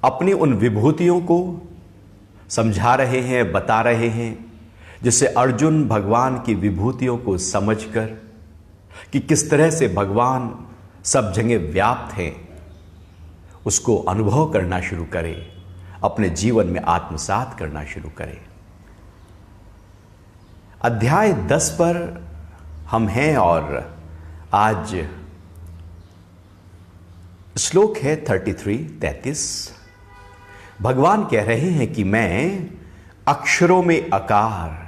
अपनी उन विभूतियों को समझा रहे हैं, बता रहे हैं, जिससे अर्जुन भगवान की विभूतियों को समझकर कि किस तरह से भगवान सब जगह व्याप्त हैं, उसको अनुभव करना शुरू करे, अपने जीवन में आत्मसात करना शुरू करे। अध्याय 10 पर हम हैं और आज श्लोक है 33। भगवान कह रहे हैं कि मैं अक्षरों में आकार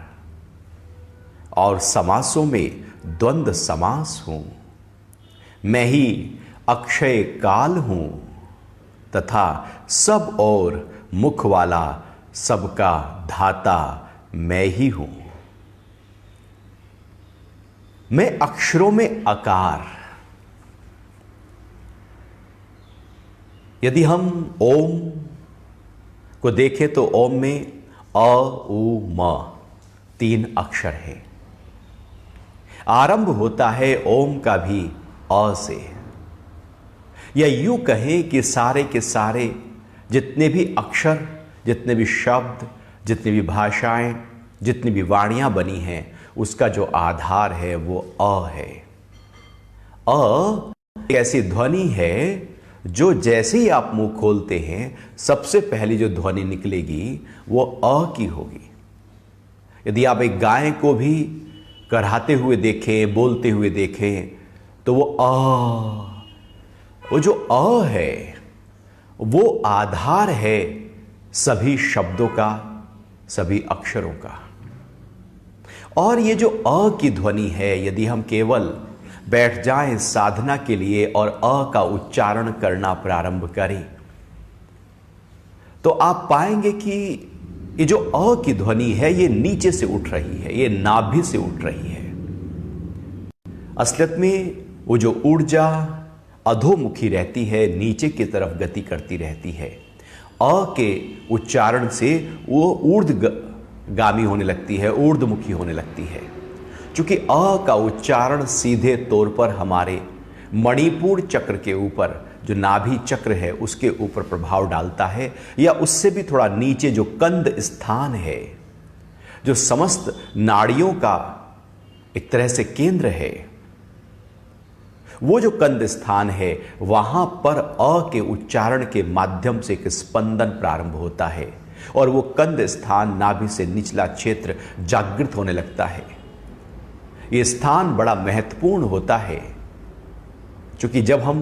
और समासों में द्वंद्व समास हूं। मैं ही अक्षय काल हूं तथा सब और मुख वाला सबका धाता मैं ही हूं। मैं अक्षरों में आकार, यदि हम ओम को देखें तो ओम में अ, उ, म 3 अक्षर है। आरंभ होता है ओम का भी अ से, या यूं कहें कि सारे के सारे जितने भी अक्षर, जितने भी शब्द, जितनी भी भाषाएं, जितनी भी वाणियां बनी हैं, उसका जो आधार है वो अ है। अ एक ऐसी ध्वनि है जो जैसे ही आप मुंह खोलते हैं सबसे पहली जो ध्वनि निकलेगी वो अ की होगी। यदि आप एक गाय को भी कराहते हुए देखें, बोलते हुए देखें, तो वो जो अ है वो आधार है सभी शब्दों का, सभी अक्षरों का। और ये जो अ की ध्वनि है, यदि हम केवल बैठ जाएं साधना के लिए और अ का उच्चारण करना प्रारंभ करें, तो आप पाएंगे कि ये जो अ की ध्वनि है ये नीचे से उठ रही है, ये नाभि से उठ रही है। असलियत में वो जो ऊर्जा अधोमुखी रहती है, नीचे की तरफ गति करती रहती है। अ के उच्चारण से वो ऊर्ध्वगामी होने लगती है, ऊर्ध्वमुखी होने लगती है। चूंकि अ का उच्चारण सीधे तौर पर हमारे मणिपुर चक्र के ऊपर, जो नाभि चक्र है, उसके ऊपर प्रभाव डालता है, या उससे भी थोड़ा नीचे जो कंद स्थान है, जो समस्त नाड़ियों का एक तरह से केंद्र है, वो जो कंद स्थान है, वहां पर अ के उच्चारण के माध्यम से एक स्पंदन प्रारंभ होता है और वो कंद स्थान, नाभि से निचला क्षेत्र जागृत होने लगता है। ये स्थान बड़ा महत्वपूर्ण होता है, क्योंकि जब हम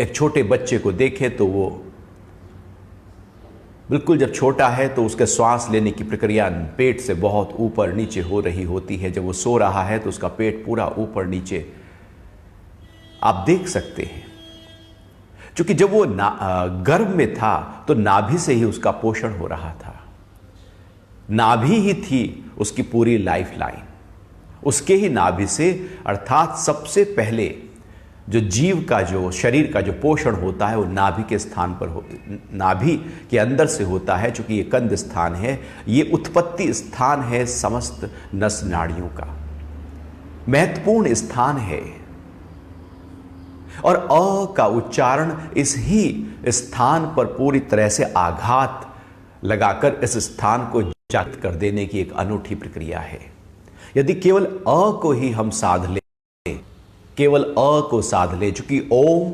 एक छोटे बच्चे को देखें तो वो बिल्कुल जब छोटा है तो उसके श्वास लेने की प्रक्रिया पेट से बहुत ऊपर नीचे हो रही होती है। जब वो सो रहा है तो उसका पेट पूरा ऊपर नीचे आप देख सकते हैं, क्योंकि जब वो गर्भ में था तो नाभि से ही उसका पोषण हो रहा था। नाभि ही थी उसकी पूरी लाइफ लाइन। उसके ही नाभि से, अर्थात सबसे पहले जो जीव का, जो शरीर का जो पोषण होता है वो नाभि के स्थान पर नाभि के अंदर से होता है। चूंकि ये कंद स्थान है, ये उत्पत्ति स्थान है समस्त नस नाड़ियों का, महत्वपूर्ण स्थान है। और अ का उच्चारण इस ही स्थान पर पूरी तरह से आघात लगाकर इस स्थान को जागृत कर देने की एक अनूठी प्रक्रिया है। यदि केवल अ को ही हम साध लें, केवल अ को साध लें, चूंकि ओम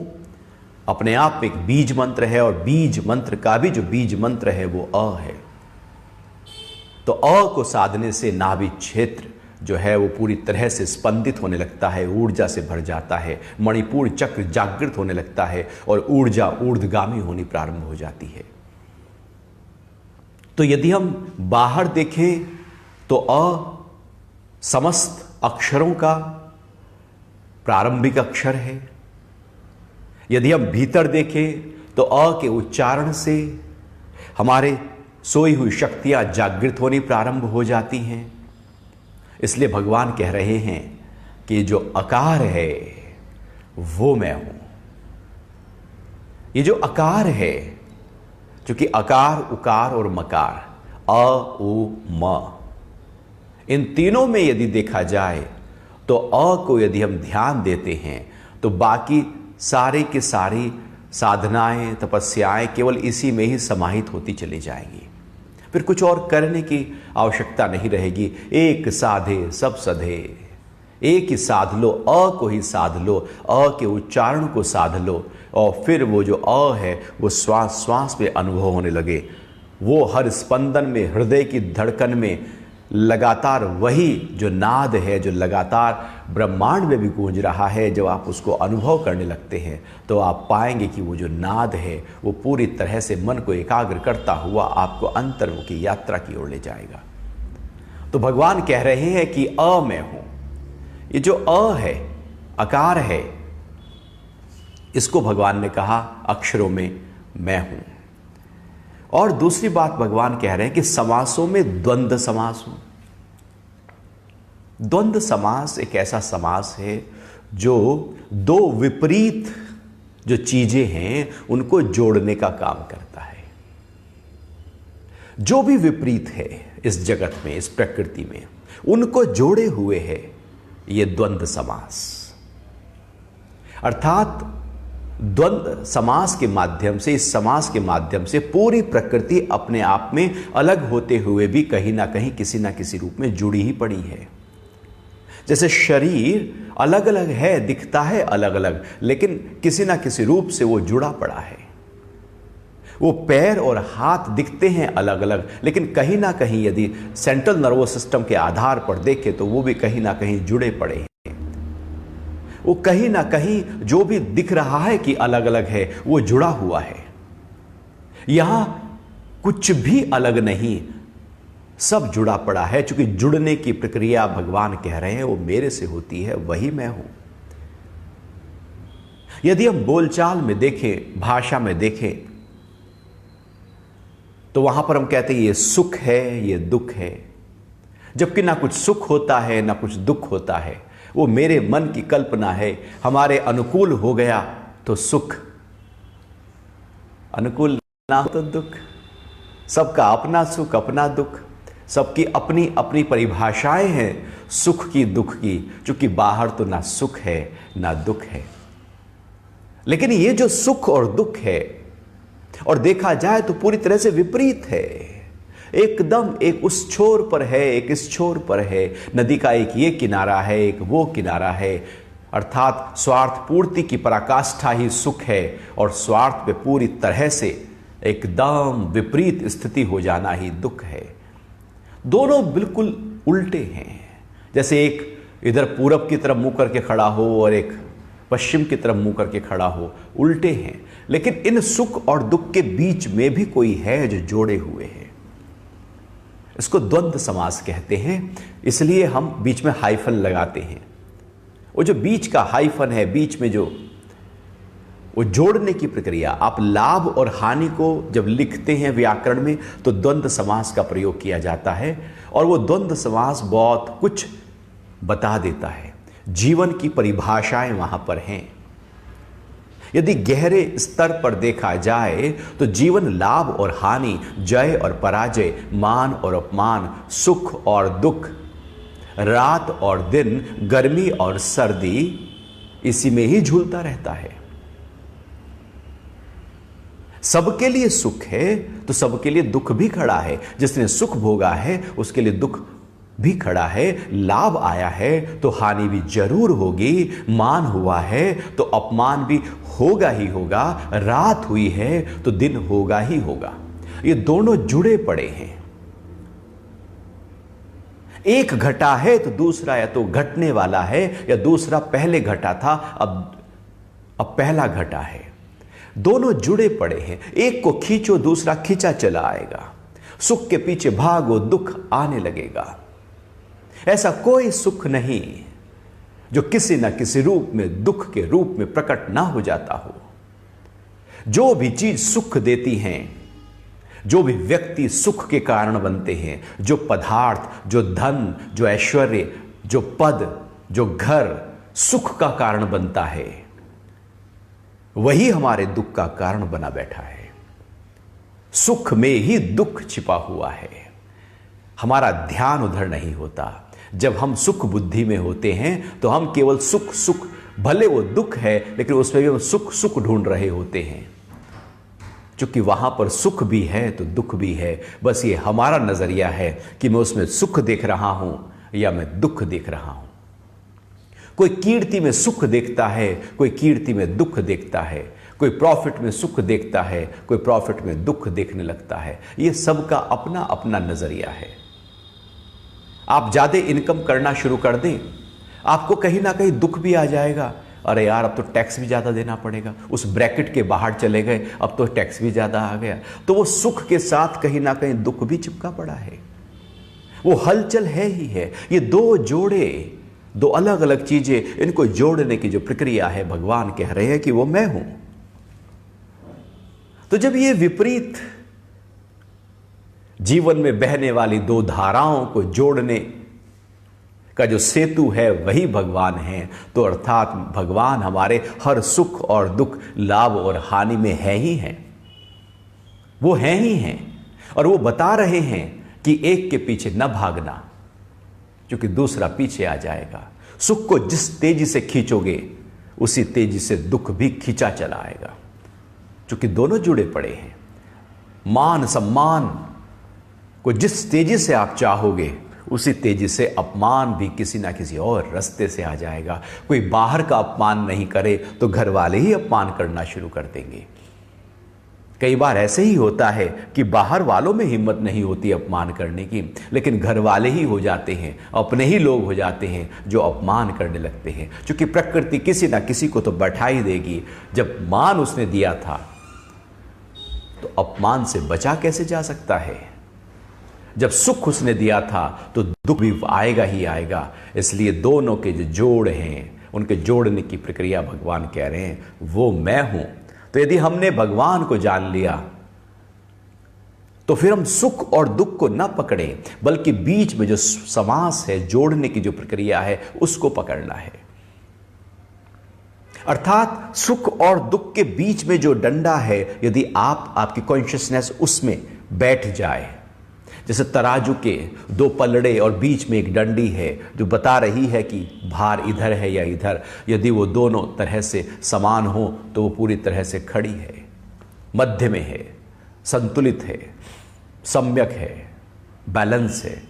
अपने आप में एक बीज मंत्र है और बीज मंत्र का भी जो बीज मंत्र है वो अ है, तो अ को साधने से नाभि क्षेत्र जो है वो पूरी तरह से स्पंदित होने लगता है, ऊर्जा से भर जाता है, मणिपुर चक्र जागृत होने लगता है और ऊर्जा ऊर्ध्वगामी होनी प्रारंभ हो जाती है। तो यदि हम बाहर देखें तो अ समस्त अक्षरों का प्रारंभिक अक्षर है। यदि हम भीतर देखें तो अ के उच्चारण से हमारे सोई हुई शक्तियां जागृत होनी प्रारंभ हो जाती हैं। इसलिए भगवान कह रहे हैं कि जो आकार है वो मैं हूं। ये जो आकार है, क्योंकि आकार, उकार और मकार, अ, उ, म, इन तीनों में यदि देखा जाए तो अ को यदि हम ध्यान देते हैं तो बाकी सारे के सारी साधनाएं, तपस्याएं केवल इसी में ही समाहित होती चली जाएंगी। फिर कुछ और करने की आवश्यकता नहीं रहेगी। एक साधे सब सधे, एक ही साध लो, अ को ही साध लो, अ के उच्चारण को साध लो, और फिर वो जो अ है वो श्वास श्वास में अनुभव होने लगे। वो हर स्पंदन में, हृदय की धड़कन में लगातार वही जो नाद है, जो लगातार ब्रह्मांड में भी गूंज रहा है, जब आप उसको अनुभव करने लगते हैं तो आप पाएंगे कि वो जो नाद है वो पूरी तरह से मन को एकाग्र करता हुआ आपको अंतर्मुखी यात्रा की ओर ले जाएगा। तो भगवान कह रहे हैं कि अ मैं हूं। ये जो अ है, आकार है, इसको भगवान ने कहा अक्षरों में मैं हूं। और दूसरी बात भगवान कह रहे हैं कि समासों में द्वंद्व समास हूं। द्वंद्व समास एक ऐसा समास है जो दो विपरीत जो चीजें हैं उनको जोड़ने का काम करता है। जो भी विपरीत है इस जगत में, इस प्रकृति में, उनको जोड़े हुए है ये द्वंद्व समास। अर्थात द्वंद्व समास के माध्यम से, इस समास के माध्यम से पूरी प्रकृति अपने आप में अलग होते हुए भी कहीं ना कहीं किसी ना किसी रूप में जुड़ी ही पड़ी है। जैसे शरीर अलग अलग है, दिखता है अलग अलग, लेकिन किसी ना किसी रूप से वो जुड़ा पड़ा है। वो पैर और हाथ दिखते हैं अलग अलग, लेकिन कहीं ना कहीं यदि सेंट्रल नर्वस सिस्टम के आधार पर देखें तो वो भी कहीं ना कहीं जुड़े पड़े हैं। वो कहीं ना कहीं जो भी दिख रहा है कि अलग अलग है, वो जुड़ा हुआ है। यहां कुछ भी अलग नहीं, सब जुड़ा पड़ा है। क्योंकि जुड़ने की प्रक्रिया भगवान कह रहे हैं वो मेरे से होती है, वही मैं हूं। यदि हम बोलचाल में देखें, भाषा में देखें, तो वहां पर हम कहते हैं ये सुख है, ये दुख है। जबकि ना कुछ सुख होता है ना कुछ दुख होता है, वो मेरे मन की कल्पना है। हमारे अनुकूल हो गया तो सुख, अनुकूल ना हो तो दुख। सबका अपना सुख, अपना दुख, सबकी अपनी अपनी परिभाषाएं हैं सुख की, दुख की। क्योंकि बाहर तो ना सुख है ना दुख है। लेकिन ये जो सुख और दुख है, और देखा जाए तो पूरी तरह से विपरीत है। एकदम एक उस छोर पर है, एक इस छोर पर है। नदी का एक ये किनारा है, एक वो किनारा है। अर्थात स्वार्थ पूर्ति की पराकाष्ठा ही सुख है, और स्वार्थ पे पूरी तरह से एकदम विपरीत स्थिति हो जाना ही दुख है। दोनों बिल्कुल उल्टे हैं। जैसे एक इधर पूरब की तरफ मुंह करके खड़ा हो और एक पश्चिम की तरफ मुंह करके खड़ा हो, उल्टे हैं। लेकिन इन सुख और दुख के बीच में भी कोई है जो जोड़े हुए हैं। इसको द्वंद्व समास कहते हैं। इसलिए हम बीच में हाइफन लगाते हैं। वो जो बीच का हाइफन है, बीच में जो वो जोड़ने की प्रक्रिया, आप लाभ और हानि को जब लिखते हैं व्याकरण में तो द्वंद्व समास का प्रयोग किया जाता है। और वो द्वंद्व समास बहुत कुछ बता देता है। जीवन की परिभाषाएं वहां पर हैं। यदि गहरे स्तर पर देखा जाए तो जीवन लाभ और हानि, जय और पराजय, मान और अपमान, सुख और दुख, रात और दिन, गर्मी और सर्दी, इसी में ही झूलता रहता है। सबके लिए सुख है तो सबके लिए दुख भी खड़ा है। जिसने सुख भोगा है उसके लिए दुख भी खड़ा है। लाभ आया है तो हानि भी जरूर होगी। मान हुआ है तो अपमान भी होगा ही होगा। रात हुई है तो दिन होगा ही होगा। ये दोनों जुड़े पड़े हैं। एक घटा है तो दूसरा या तो घटने वाला है, या दूसरा पहले घटा था अब पहला घटा है। दोनों जुड़े पड़े हैं। एक को खींचो दूसरा खींचा चला आएगा। सुख के पीछे भागो दुख आने लगेगा। ऐसा कोई सुख नहीं जो किसी न किसी रूप में दुख के रूप में प्रकट ना हो जाता हो। जो भी चीज सुख देती हैं, जो भी व्यक्ति सुख के कारण बनते हैं, जो पदार्थ, जो धन, जो ऐश्वर्य, जो पद, जो घर सुख का कारण बनता है, वही हमारे दुख का कारण बना बैठा है। सुख में ही दुख छिपा हुआ है। हमारा ध्यान उधर नहीं होता। जब हम सुख बुद्धि में होते हैं तो हम केवल सुख सुख भले वो दुख है लेकिन उसमें भी हम सुख सुख ढूंढ रहे होते हैं। क्योंकि वहां पर सुख भी है तो दुख भी है, बस ये हमारा नजरिया है कि मैं उसमें सुख देख रहा हूं या मैं दुख देख रहा हूं। कोई कीर्ति में सुख देखता है, कोई कीर्ति में दुख देखता है, कोई प्रॉफिट में सुख देखता है, कोई प्रॉफिट में दुख देखने लगता है। ये सबका अपना अपना नजरिया है। आप ज्यादा इनकम करना शुरू कर दें, आपको कहीं ना कहीं दुख भी आ जाएगा, अरे यार अब तो टैक्स भी ज्यादा देना पड़ेगा, उस ब्रैकेट के बाहर चले गए, अब तो टैक्स भी ज्यादा आ गया। तो वो सुख के साथ कहीं ना कहीं दुख भी चिपका पड़ा है, वो हलचल है ही है। ये दो जोड़े, दो अलग अलग चीजें, इनको जोड़ने की जो प्रक्रिया है, भगवान कह रहे हैं कि वो मैं हूं। तो जब ये विपरीत जीवन में बहने वाली दो धाराओं को जोड़ने का जो सेतु है वही भगवान है, तो अर्थात भगवान हमारे हर सुख और दुख, लाभ और हानि में है ही हैं। वो हैं ही हैं और वो बता रहे हैं कि एक के पीछे न भागना, क्योंकि दूसरा पीछे आ जाएगा। सुख को जिस तेजी से खींचोगे उसी तेजी से दुख भी खींचा चला आएगा, क्योंकि दोनों जुड़े पड़े हैं। मान सम्मान को जिस तेजी से आप चाहोगे उसी तेजी से अपमान भी किसी ना किसी और रास्ते से आ जाएगा। कोई बाहर का अपमान नहीं करे तो घर वाले ही अपमान करना शुरू कर देंगे। कई बार ऐसे ही होता है कि बाहर वालों में हिम्मत नहीं होती अपमान करने की, लेकिन घर वाले ही हो जाते हैं, अपने ही लोग हो जाते हैं जो अपमान करने लगते हैं। क्योंकि प्रकृति किसी ना किसी को तो बैठा ही देगी। जब मान उसने दिया था तो अपमान से बचा कैसे जा सकता है? जब सुख उसने दिया था तो दुख भी आएगा ही आएगा। इसलिए दोनों के जो जोड़ हैं, उनके जोड़ने की प्रक्रिया भगवान कह रहे हैं वो मैं हूं। तो यदि हमने भगवान को जान लिया तो फिर हम सुख और दुख को न पकड़ें, बल्कि बीच में जो समास है, जोड़ने की जो प्रक्रिया है, उसको पकड़ना है। अर्थात सुख और दुख के बीच में जो डंडा है, यदि आपकी कॉन्शियसनेस उसमें बैठ जाए, जैसे तराजू के दो पलड़े और बीच में एक डंडी है जो बता रही है कि भार इधर है या इधर, यदि वो दोनों तरह से समान हो तो वो पूरी तरह से खड़ी है, मध्य में है, संतुलित है, सम्यक है, बैलेंस है।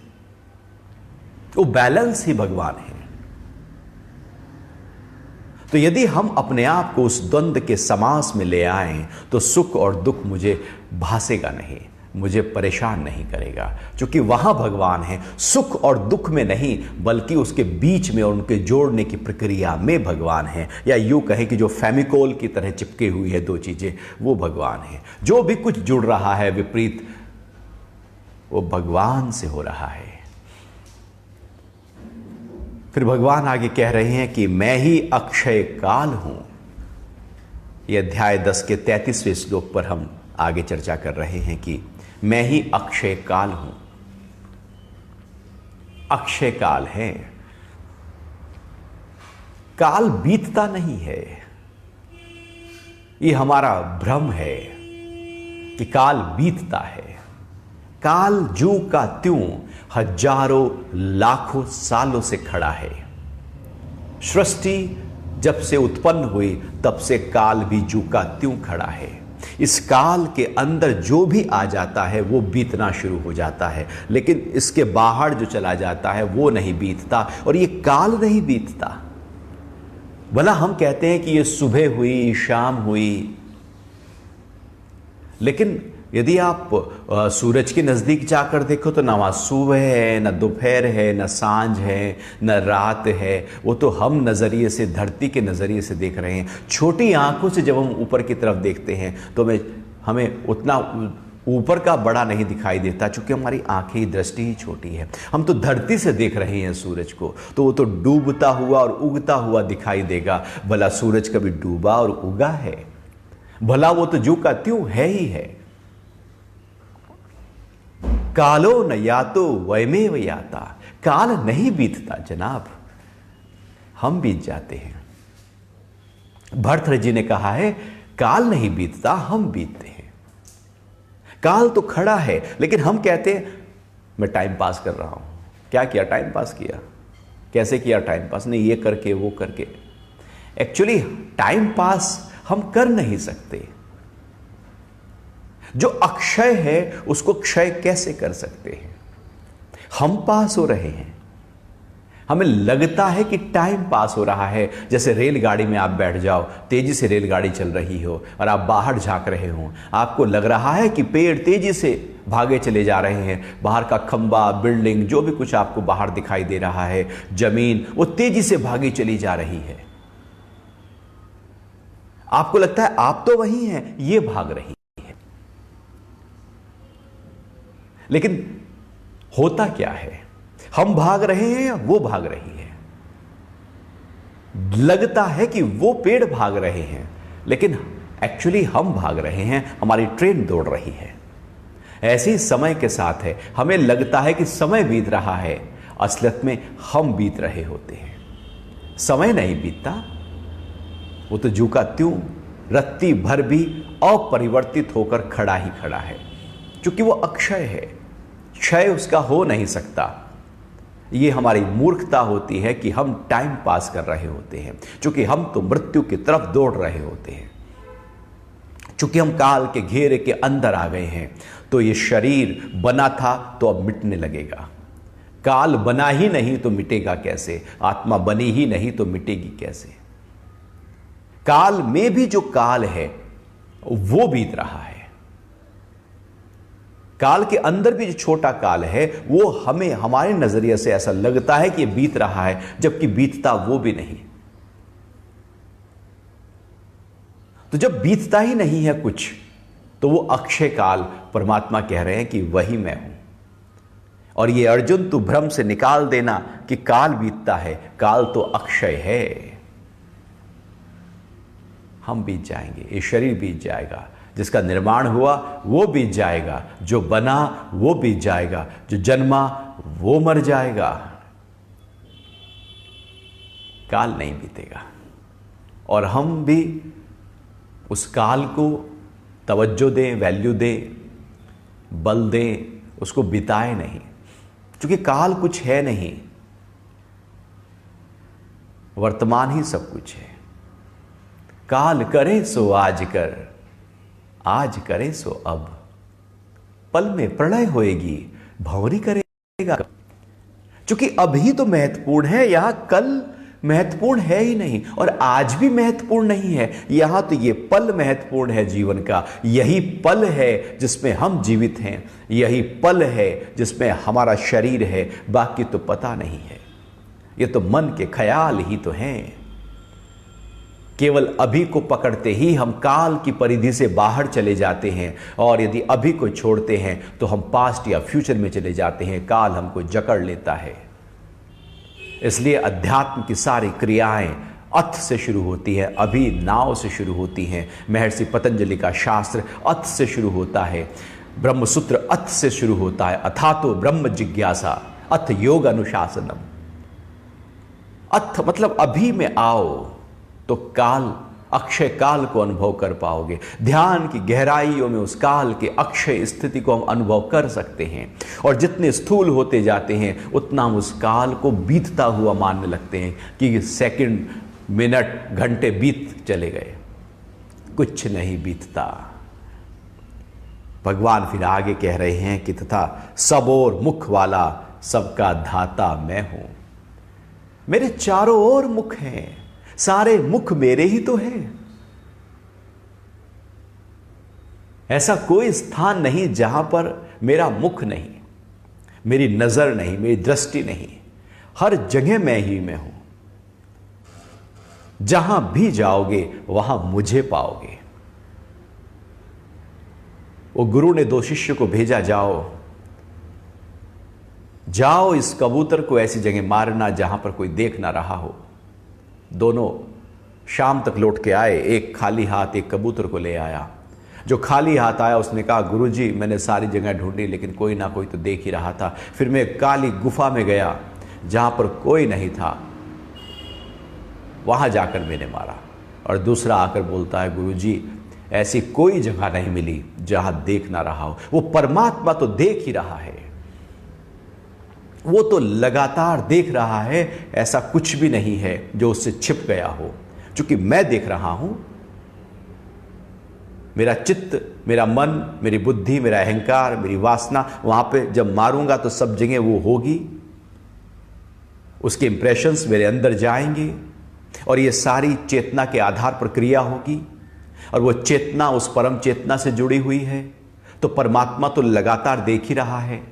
वो बैलेंस ही भगवान है। तो यदि हम अपने आप को उस द्वंद्व के समास में ले आएं तो सुख और दुख मुझे भासेगा नहीं, मुझे परेशान नहीं करेगा, क्योंकि वहां भगवान है। सुख और दुख में नहीं, बल्कि उसके बीच में और उनके जोड़ने की प्रक्रिया में भगवान है। या यूं कहें कि जो फेमिकोल की तरह चिपके हुई है दो चीजें, वो भगवान है। जो भी कुछ जुड़ रहा है विपरीत, वो भगवान से हो रहा है। फिर भगवान आगे कह रहे हैं कि मैं ही अक्षय काल हूं। यह अध्याय 10 के 33वें श्लोक पर हम आगे चर्चा कर रहे हैं कि मैं ही अक्षय काल हूं। अक्षय काल है, काल बीतता नहीं है। ये हमारा भ्रम है कि काल बीतता है। काल जू का त्यों हजारों लाखों सालों से खड़ा है। सृष्टि जब से उत्पन्न हुई तब से काल भी जू का त्यों खड़ा है। इस काल के अंदर जो भी आ जाता है वो बीतना शुरू हो जाता है, लेकिन इसके बाहर जो चला जाता है वो नहीं बीतता, और ये काल नहीं बीतता। भला हम कहते हैं कि ये सुबह हुई, शाम हुई, लेकिन यदि आप सूरज के नज़दीक जाकर देखो तो ना वहाँ सुबह है, ना दोपहर है, ना सांझ है, ना रात है। वो तो हम नज़रिए से, धरती के नज़रिए से देख रहे हैं। छोटी आंखों से जब हम ऊपर की तरफ देखते हैं तो हमें उतना ऊपर का बड़ा नहीं दिखाई देता, क्योंकि हमारी आंखें ही, दृष्टि ही छोटी है। हम तो धरती से देख रहे हैं सूरज को, तो वो तो डूबता हुआ और उगता हुआ दिखाई देगा। भला सूरज कभी डूबा और उगा है? भला वो तो जू का त्यों है ही है। कालो न यातो वयमेव याता। काल नहीं बीतता जनाब, हम बीत जाते हैं। भर्तृहरि जी ने कहा है काल नहीं बीतता, हम बीतते हैं। काल तो खड़ा है, लेकिन हम कहते हैं मैं टाइम पास कर रहा हूं। क्या किया? टाइम पास किया। कैसे किया टाइम पास? नहीं, ये करके वो करके। एक्चुअली टाइम पास हम कर नहीं सकते। जो अक्षय है उसको क्षय कैसे कर सकते हैं? हम पास हो रहे हैं, हमें लगता है कि टाइम पास हो रहा है। जैसे रेलगाड़ी में आप बैठ जाओ, तेजी से रेलगाड़ी चल रही हो और आप बाहर झांक रहे हो, आपको लग रहा है कि पेड़ तेजी से भागे चले जा रहे हैं, बाहर का खंबा, बिल्डिंग, जो भी कुछ आपको बाहर दिखाई दे रहा है, जमीन, वो तेजी से भागी चली जा रही है। आपको लगता है आप तो वही हैं, ये भाग रही है। लेकिन होता क्या है? हम भाग रहे हैं या वो भाग रही है? लगता है कि वो पेड़ भाग रहे हैं, लेकिन एक्चुअली हम भाग रहे हैं, हमारी ट्रेन दौड़ रही है। ऐसे ही समय के साथ है, हमें लगता है कि समय बीत रहा है, असलियत में हम बीत रहे होते हैं। समय नहीं बीतता, वो तो जू का त्यों रत्ती भर भी अपरिवर्तित होकर खड़ा ही खड़ा है, क्योंकि वो अक्षय है, क्षय उसका हो नहीं सकता। ये हमारी मूर्खता होती है कि हम टाइम पास कर रहे होते हैं, क्योंकि हम तो मृत्यु की तरफ दौड़ रहे होते हैं। क्योंकि हम काल के घेरे के अंदर आ गए हैं, तो ये शरीर बना था तो अब मिटने लगेगा। काल बना ही नहीं तो मिटेगा कैसे? आत्मा बनी ही नहीं तो मिटेगी कैसे? काल में भी जो काल है वो बीत रहा है। काल के अंदर भी जो छोटा काल है वो हमें, हमारे नजरिए से ऐसा लगता है कि बीत रहा है, जबकि बीतता वो भी नहीं। तो जब बीतता ही नहीं है कुछ, तो वो अक्षय काल परमात्मा कह रहे हैं कि वही मैं हूं। और ये अर्जुन तू भ्रम से निकाल देना कि काल बीतता है, काल तो अक्षय है। हम बीत जाएंगे, ये शरीर बीत जाएगा, जिसका निर्माण हुआ वो बीत जाएगा, जो बना वो बीत जाएगा, जो जन्मा वो मर जाएगा। काल नहीं बीतेगा, और हम भी उस काल को तवज्जो दें, वैल्यू दें, बल दें, उसको बिताए नहीं, क्योंकि काल कुछ है नहीं, वर्तमान ही सब कुछ है। काल करे सो आज कर, आज करे सो अब, पल में प्रलय होएगी, भंवरी करेगा। क्योंकि अभी तो महत्वपूर्ण है, यहां कल महत्वपूर्ण है ही नहीं, और आज भी महत्वपूर्ण नहीं है। यहां तो ये पल महत्वपूर्ण है जीवन का। यही पल है जिसमें हम जीवित हैं, यही पल है जिसमें हमारा शरीर है, बाकी तो पता नहीं है। ये तो मन के ख्याल ही तो हैं। केवल अभी को पकड़ते ही हम काल की परिधि से बाहर चले जाते हैं, और यदि अभी को छोड़ते हैं तो हम पास्ट या फ्यूचर में चले जाते हैं, काल हमको जकड़ लेता है। इसलिए अध्यात्म की सारी क्रियाएं अथ से शुरू होती है, अभी नाव से शुरू होती हैं। महर्षि पतंजलि का शास्त्र अथ से शुरू होता है, ब्रह्मसूत्र अथ से शुरू होता है, अथातो ब्रह्म जिज्ञासा, अथ योग अनुशासनम। अथ मतलब अभी में आओ तो काल, अक्षय काल को अनुभव कर पाओगे। ध्यान की गहराइयों में उस काल के अक्षय स्थिति को हम अनुभव कर सकते हैं, और जितने स्थूल होते जाते हैं उतना हम उस काल को बीतता हुआ मानने लगते हैं कि सेकंड, मिनट, घंटे बीत चले गए। कुछ नहीं बीतता। भगवान फिर आगे कह रहे हैं कि तथा सब और मुख वाला सबका धाता मैं हूं। मेरे चारों ओर मुख हैं, सारे मुख मेरे ही तो हैं। ऐसा कोई स्थान नहीं जहां पर मेरा मुख नहीं, मेरी नजर नहीं, मेरी दृष्टि नहीं। हर जगह मैं ही मैं हूं। जहां भी जाओगे वहां मुझे पाओगे। वो गुरु ने 2 शिष्य को भेजा, जाओ इस कबूतर को ऐसी जगह मारना जहां पर कोई देख ना रहा हो। दोनों शाम तक लौट के आए, एक खाली हाथ एक कबूतर को ले आया। जो खाली हाथ आया उसने कहा, गुरुजी मैंने सारी जगह ढूंढी लेकिन कोई ना कोई तो देख ही रहा था। फिर मैं एक काली गुफा में गया जहां पर कोई नहीं था, वहां जाकर मैंने मारा। और दूसरा आकर बोलता है, गुरुजी ऐसी कोई जगह नहीं मिली जहां देख ना रहा हो। वो परमात्मा तो देख ही रहा है, वो तो लगातार देख रहा है। ऐसा कुछ भी नहीं है जो उससे छिप गया हो। चूंकि मैं देख रहा हूं, मेरा चित्त, मेरा मन, मेरी बुद्धि, मेरा अहंकार, मेरी वासना वहां पे जब मारूंगा तो सब जगह वो होगी, उसके इंप्रेशंस मेरे अंदर जाएंगे और ये सारी चेतना के आधार पर क्रिया होगी और वो चेतना उस परम चेतना से जुड़ी हुई है। तो परमात्मा तो लगातार देख ही रहा है।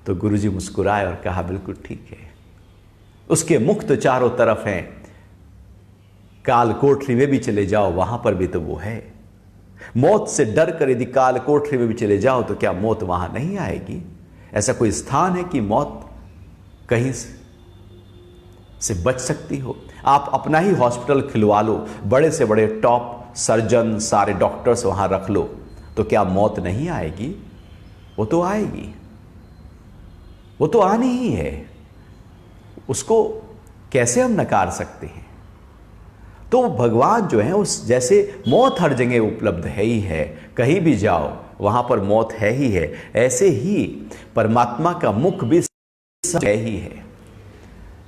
तो गुरुजी मुस्कुराए और कहा, बिल्कुल ठीक है। उसके मुख तो चारों तरफ हैं, काल कोठरी में भी चले जाओ वहां पर भी तो वो है। मौत से डर कर यदि काल कोठरी में भी चले जाओ तो क्या मौत वहां नहीं आएगी? ऐसा कोई स्थान है कि मौत कहीं से बच सकती हो? आप अपना ही हॉस्पिटल खिलवा लो, बड़े से बड़े टॉप सर्जन, सारे डॉक्टर्स वहां रख लो, तो क्या मौत नहीं आएगी? वो तो आएगी, वो तो आनी ही है। उसको कैसे हम नकार सकते हैं? तो भगवान जो है उस जैसे मौत हर जगह उपलब्ध है ही है, कहीं भी जाओ वहां पर मौत है ही है, ऐसे ही परमात्मा का मुख भी है ही है।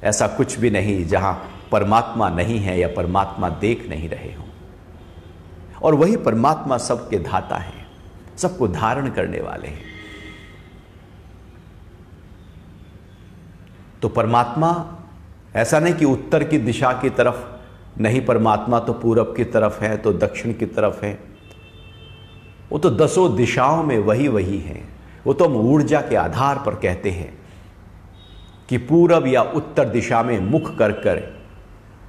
ऐसा कुछ भी नहीं जहां परमात्मा नहीं है या परमात्मा देख नहीं रहे हो। और वही परमात्मा सबके धाता है, सबको धारण करने वाले हैं। तो परमात्मा ऐसा नहीं कि उत्तर की दिशा की तरफ नहीं, परमात्मा तो पूरब की तरफ है, तो दक्षिण की तरफ है। वो तो दसों दिशाओं में वही वही है। वो तो हम ऊर्जा के आधार पर कहते हैं कि पूरब या उत्तर दिशा में मुख कर कर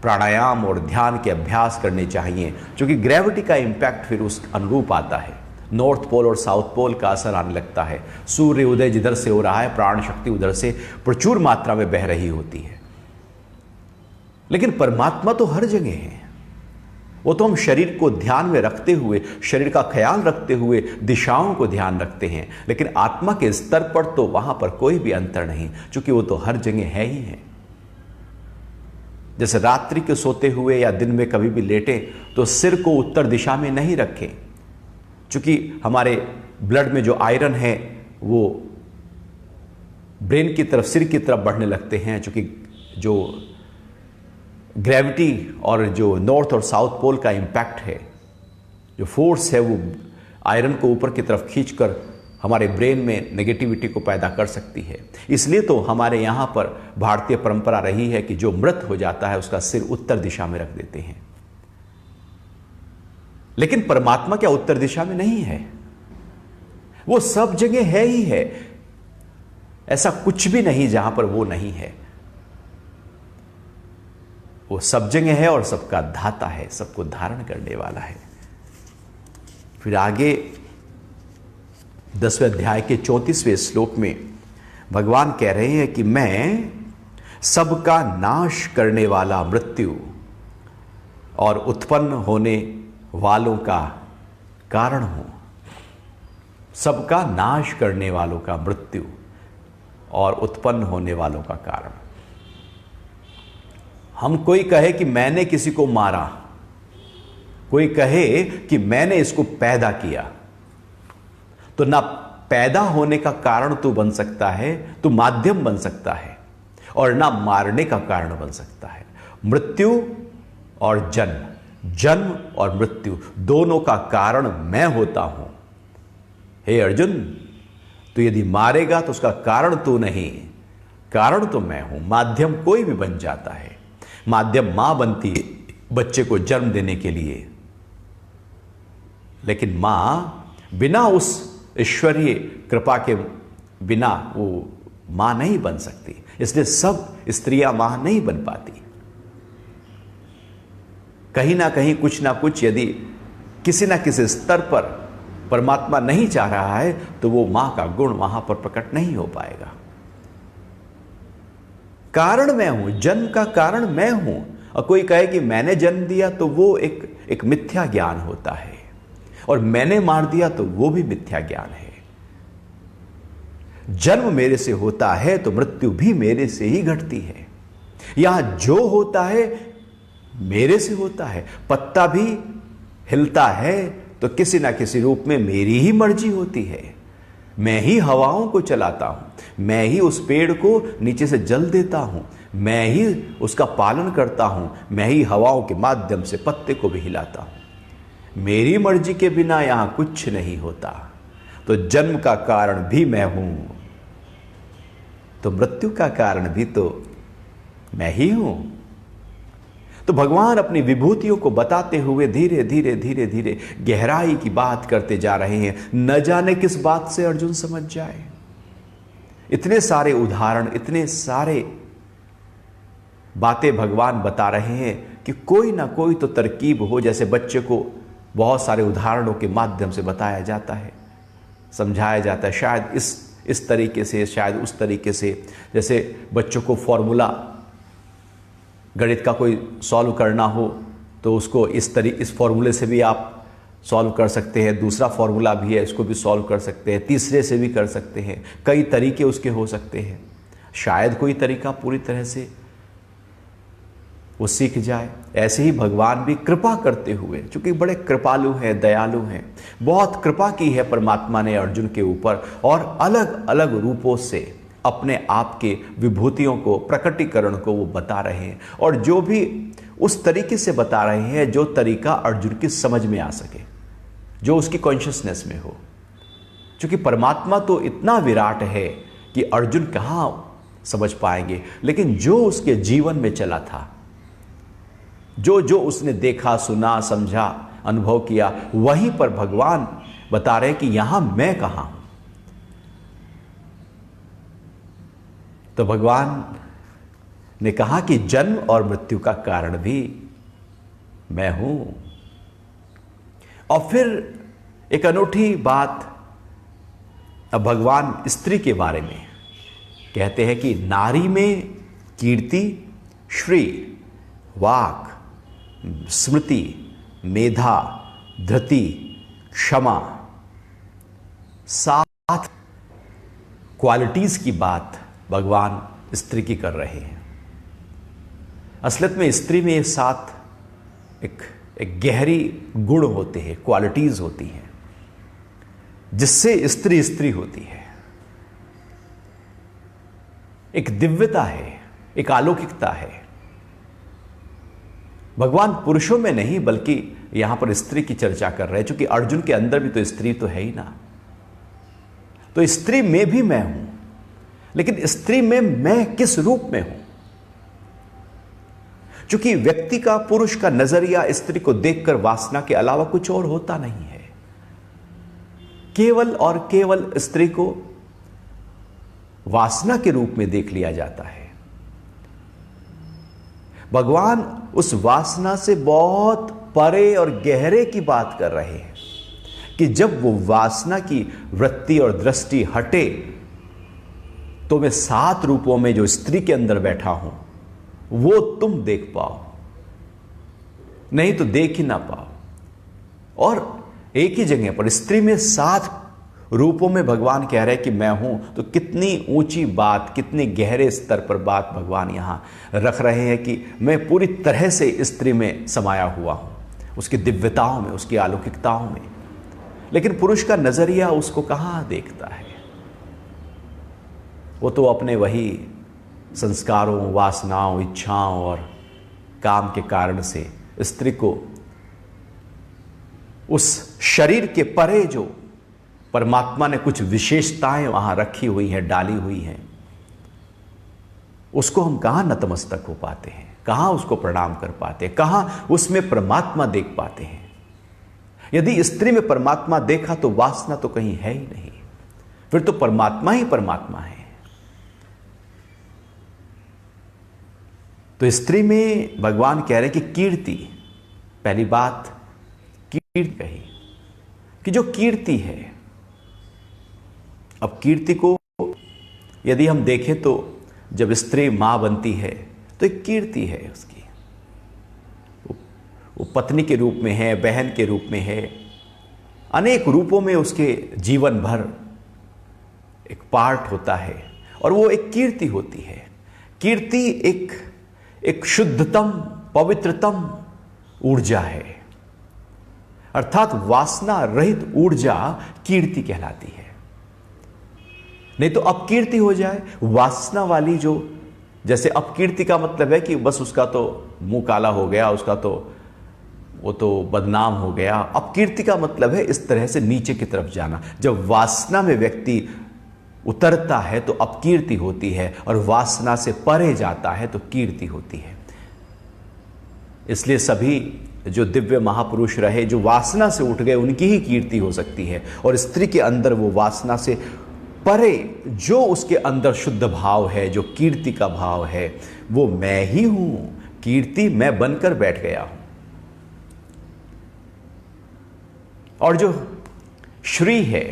प्राणायाम और ध्यान के अभ्यास करने चाहिए, क्योंकि ग्रेविटी का इंपैक्ट फिर उस अनुरूप आता है। नॉर्थ पोल और साउथ पोल का असर आने लगता है। सूर्य उदय जिधर से हो रहा है, प्राण शक्ति उधर से प्रचुर मात्रा में बह रही होती है। लेकिन परमात्मा तो हर जगह है। वो तो हम शरीर को ध्यान में रखते हुए, शरीर का ख्याल रखते हुए दिशाओं को ध्यान रखते हैं, लेकिन आत्मा के स्तर पर तो वहां पर कोई भी अंतर नहीं, क्योंकि वो तो हर जगह है ही है। जैसे रात्रि के सोते हुए या दिन में कभी भी लेटे तो सिर को उत्तर दिशा में नहीं रखें, क्योंकि हमारे ब्लड में जो आयरन है वो ब्रेन की तरफ, सिर की तरफ बढ़ने लगते हैं, क्योंकि जो ग्रेविटी और जो नॉर्थ और साउथ पोल का इंपैक्ट है, जो फोर्स है, वो आयरन को ऊपर की तरफ खींचकर हमारे ब्रेन में नेगेटिविटी को पैदा कर सकती है। इसलिए तो हमारे यहाँ पर भारतीय परंपरा रही है कि जो मृत हो जाता है उसका सिर उत्तर दिशा में रख देते हैं। लेकिन परमात्मा क्या उत्तर दिशा में नहीं है? वो सब जगह है ही है। ऐसा कुछ भी नहीं जहां पर वो नहीं है। वो सब जगह है और सबका धाता है, सबको धारण करने वाला है। फिर आगे 10वें अध्याय के 34वें श्लोक में भगवान कह रहे हैं कि मैं सबका नाश करने वाला मृत्यु और उत्पन्न होने वालों का कारण हूं। सबका नाश करने वालों का मृत्यु और उत्पन्न होने वालों का कारण। हम कोई कहे कि मैंने किसी को मारा, कोई कहे कि मैंने इसको पैदा किया, तो ना पैदा होने का कारण तू बन सकता है, तू माध्यम बन सकता है, और ना मारने का कारण बन सकता है। मृत्यु और जन्म, जन्म और मृत्यु दोनों का कारण मैं होता हूं। हे अर्जुन, तू यदि मारेगा तो उसका कारण तू नहीं, कारण तो मैं हूं। माध्यम कोई भी बन जाता है। माध्यम मां बनती है बच्चे को जन्म देने के लिए, लेकिन मां बिना उस ईश्वरीय कृपा के बिना वो मां नहीं बन सकती। इसलिए सब स्त्रियां मां नहीं बन पाती। कहीं ना कहीं कुछ ना कुछ यदि किसी ना किसी स्तर पर परमात्मा नहीं चाह रहा है तो वो मां का गुण वहां पर प्रकट नहीं हो पाएगा। कारण मैं हूं, जन्म का कारण मैं हूं। और कोई कहे कि मैंने जन्म दिया तो वो एक मिथ्या ज्ञान होता है, और मैंने मार दिया तो वो भी मिथ्या ज्ञान है। जन्म मेरे से होता है तो मृत्यु भी मेरे से ही घटती है। यहां जो होता है मेरे से होता है। पत्ता भी हिलता है तो किसी ना किसी रूप में मेरी ही मर्जी होती है। मैं ही हवाओं को चलाता हूं, मैं ही उस पेड़ को नीचे से जल देता हूं, मैं ही उसका पालन करता हूं, मैं ही हवाओं के माध्यम से पत्ते को भी हिलाता हूं। मेरी मर्जी के बिना यहां कुछ नहीं होता। तो जन्म का कारण भी मैं हूं, तो मृत्यु का कारण भी तो मैं ही हूं। तो भगवान अपनी विभूतियों को बताते हुए धीरे धीरे धीरे धीरे गहराई की बात करते जा रहे हैं। न जाने किस बात से अर्जुन समझ जाए। इतने सारे उदाहरण, इतने सारे बातें भगवान बता रहे हैं कि कोई ना कोई तो तरकीब हो। जैसे बच्चे को बहुत सारे उदाहरणों के माध्यम से बताया जाता है, समझाया जाता है, शायद इस तरीके से, शायद उस तरीके से। जैसे बच्चों को फॉर्मूला, गणित का कोई सॉल्व करना हो तो उसको इस फॉर्मूले से भी आप सॉल्व कर सकते हैं, दूसरा फॉर्मूला भी है, इसको भी सॉल्व कर सकते हैं, तीसरे से भी कर सकते हैं। कई तरीके उसके हो सकते हैं। शायद कोई तरीका पूरी तरह से वो सीख जाए। ऐसे ही भगवान भी कृपा करते हुए, चूंकि बड़े कृपालु हैं, दयालु हैं, बहुत कृपा की है परमात्मा ने अर्जुन के ऊपर, और अलग अलग रूपों से अपने आप के विभूतियों को, प्रकटीकरण को वो बता रहे हैं। और जो भी उस तरीके से बता रहे हैं जो तरीका अर्जुन की समझ में आ सके, जो उसकी कॉन्शियसनेस में हो। क्योंकि परमात्मा तो इतना विराट है कि अर्जुन कहाँ समझ पाएंगे, लेकिन जो उसके जीवन में चला था, जो जो उसने देखा, सुना, समझा, अनुभव किया, वहीं पर भगवान बता रहे कि यहां मैं कहां हूं। तो भगवान ने कहा कि जन्म और मृत्यु का कारण भी मैं हूं। और फिर एक अनूठी बात अब भगवान स्त्री के बारे में कहते हैं कि नारी में कीर्ति, श्री, वाक, स्मृति, मेधा, धृति, क्षमा, 7 क्वालिटीज की बात भगवान स्त्री की कर रहे हैं। असलियत में स्त्री में ये 7 एक गहरी गुण होते हैं, क्वालिटीज होती हैं, जिससे स्त्री स्त्री होती है। एक दिव्यता है, एक अलौकिकता है। भगवान पुरुषों में नहीं, बल्कि यहां पर स्त्री की चर्चा कर रहे हैं, क्योंकि अर्जुन के अंदर भी तो स्त्री तो है ही ना। तो स्त्री में भी मैं हूं, लेकिन स्त्री में मैं किस रूप में हूं? क्योंकि व्यक्ति का, पुरुष का नजरिया स्त्री को देखकर वासना के अलावा कुछ और होता नहीं है। केवल और केवल स्त्री को वासना के रूप में देख लिया जाता है। भगवान उस वासना से बहुत परे और गहरे की बात कर रहे हैं कि जब वो वासना की वृत्ति और दृष्टि हटे तो मैं 7 रूपों में जो स्त्री के अंदर बैठा हूं वो तुम देख पाओ, नहीं तो देख ही ना पाओ। और एक ही जगह पर स्त्री में 7 रूपों में भगवान कह रहे हैं कि मैं हूं, तो कितनी ऊंची बात, कितने गहरे स्तर पर बात भगवान यहां रख रहे हैं कि मैं पूरी तरह से स्त्री में समाया हुआ हूं, उसकी दिव्यताओं में, उसकी अलौकिकताओं में। लेकिन पुरुष का नजरिया उसको कहां देखता है? वो तो अपने वही संस्कारों, वासनाओं, इच्छाओं और काम के कारण से स्त्री को उस शरीर के परे जो परमात्मा ने कुछ विशेषताएं वहां रखी हुई हैं, डाली हुई हैं, उसको हम कहां नतमस्तक हो पाते हैं, कहां उसको प्रणाम कर पाते हैं, कहां उसमें परमात्मा देख पाते हैं। यदि स्त्री में परमात्मा देखा तो वासना तो कहीं है ही नहीं, फिर तो परमात्मा ही परमात्मा है। तो स्त्री में भगवान कह रहे हैं कि कीर्ति, पहली बात कीर्ति कही कि जो कीर्ति है। अब कीर्ति को यदि हम देखें तो जब स्त्री मां बनती है तो एक कीर्ति है उसकी, वो पत्नी के रूप में है, बहन के रूप में है, अनेक रूपों में उसके जीवन भर एक पार्ट होता है और वो एक कीर्ति होती है। कीर्ति एक शुद्धतम, पवित्रतम ऊर्जा है, अर्थात वासना रहित ऊर्जा कीर्ति कहलाती है। नहीं तो अपकीर्ति हो जाए। वासना वाली जो, जैसे अपकीर्ति का मतलब है कि बस उसका तो मुंह काला हो गया, उसका तो वो तो बदनाम हो गया। अपकीर्ति का मतलब है इस तरह से नीचे की तरफ जाना। जब वासना में व्यक्ति उतरता है तो अपकीर्ति होती है, और वासना से परे जाता है तो कीर्ति होती है। इसलिए सभी जो दिव्य महापुरुष रहे, जो वासना से उठ गए, उनकी ही कीर्ति हो सकती है। और स्त्री के अंदर वो वासना से परे जो उसके अंदर शुद्ध भाव है, जो कीर्ति का भाव है, वो मैं ही हूं। कीर्ति मैं बनकर बैठ गया हूं। और जो श्री है,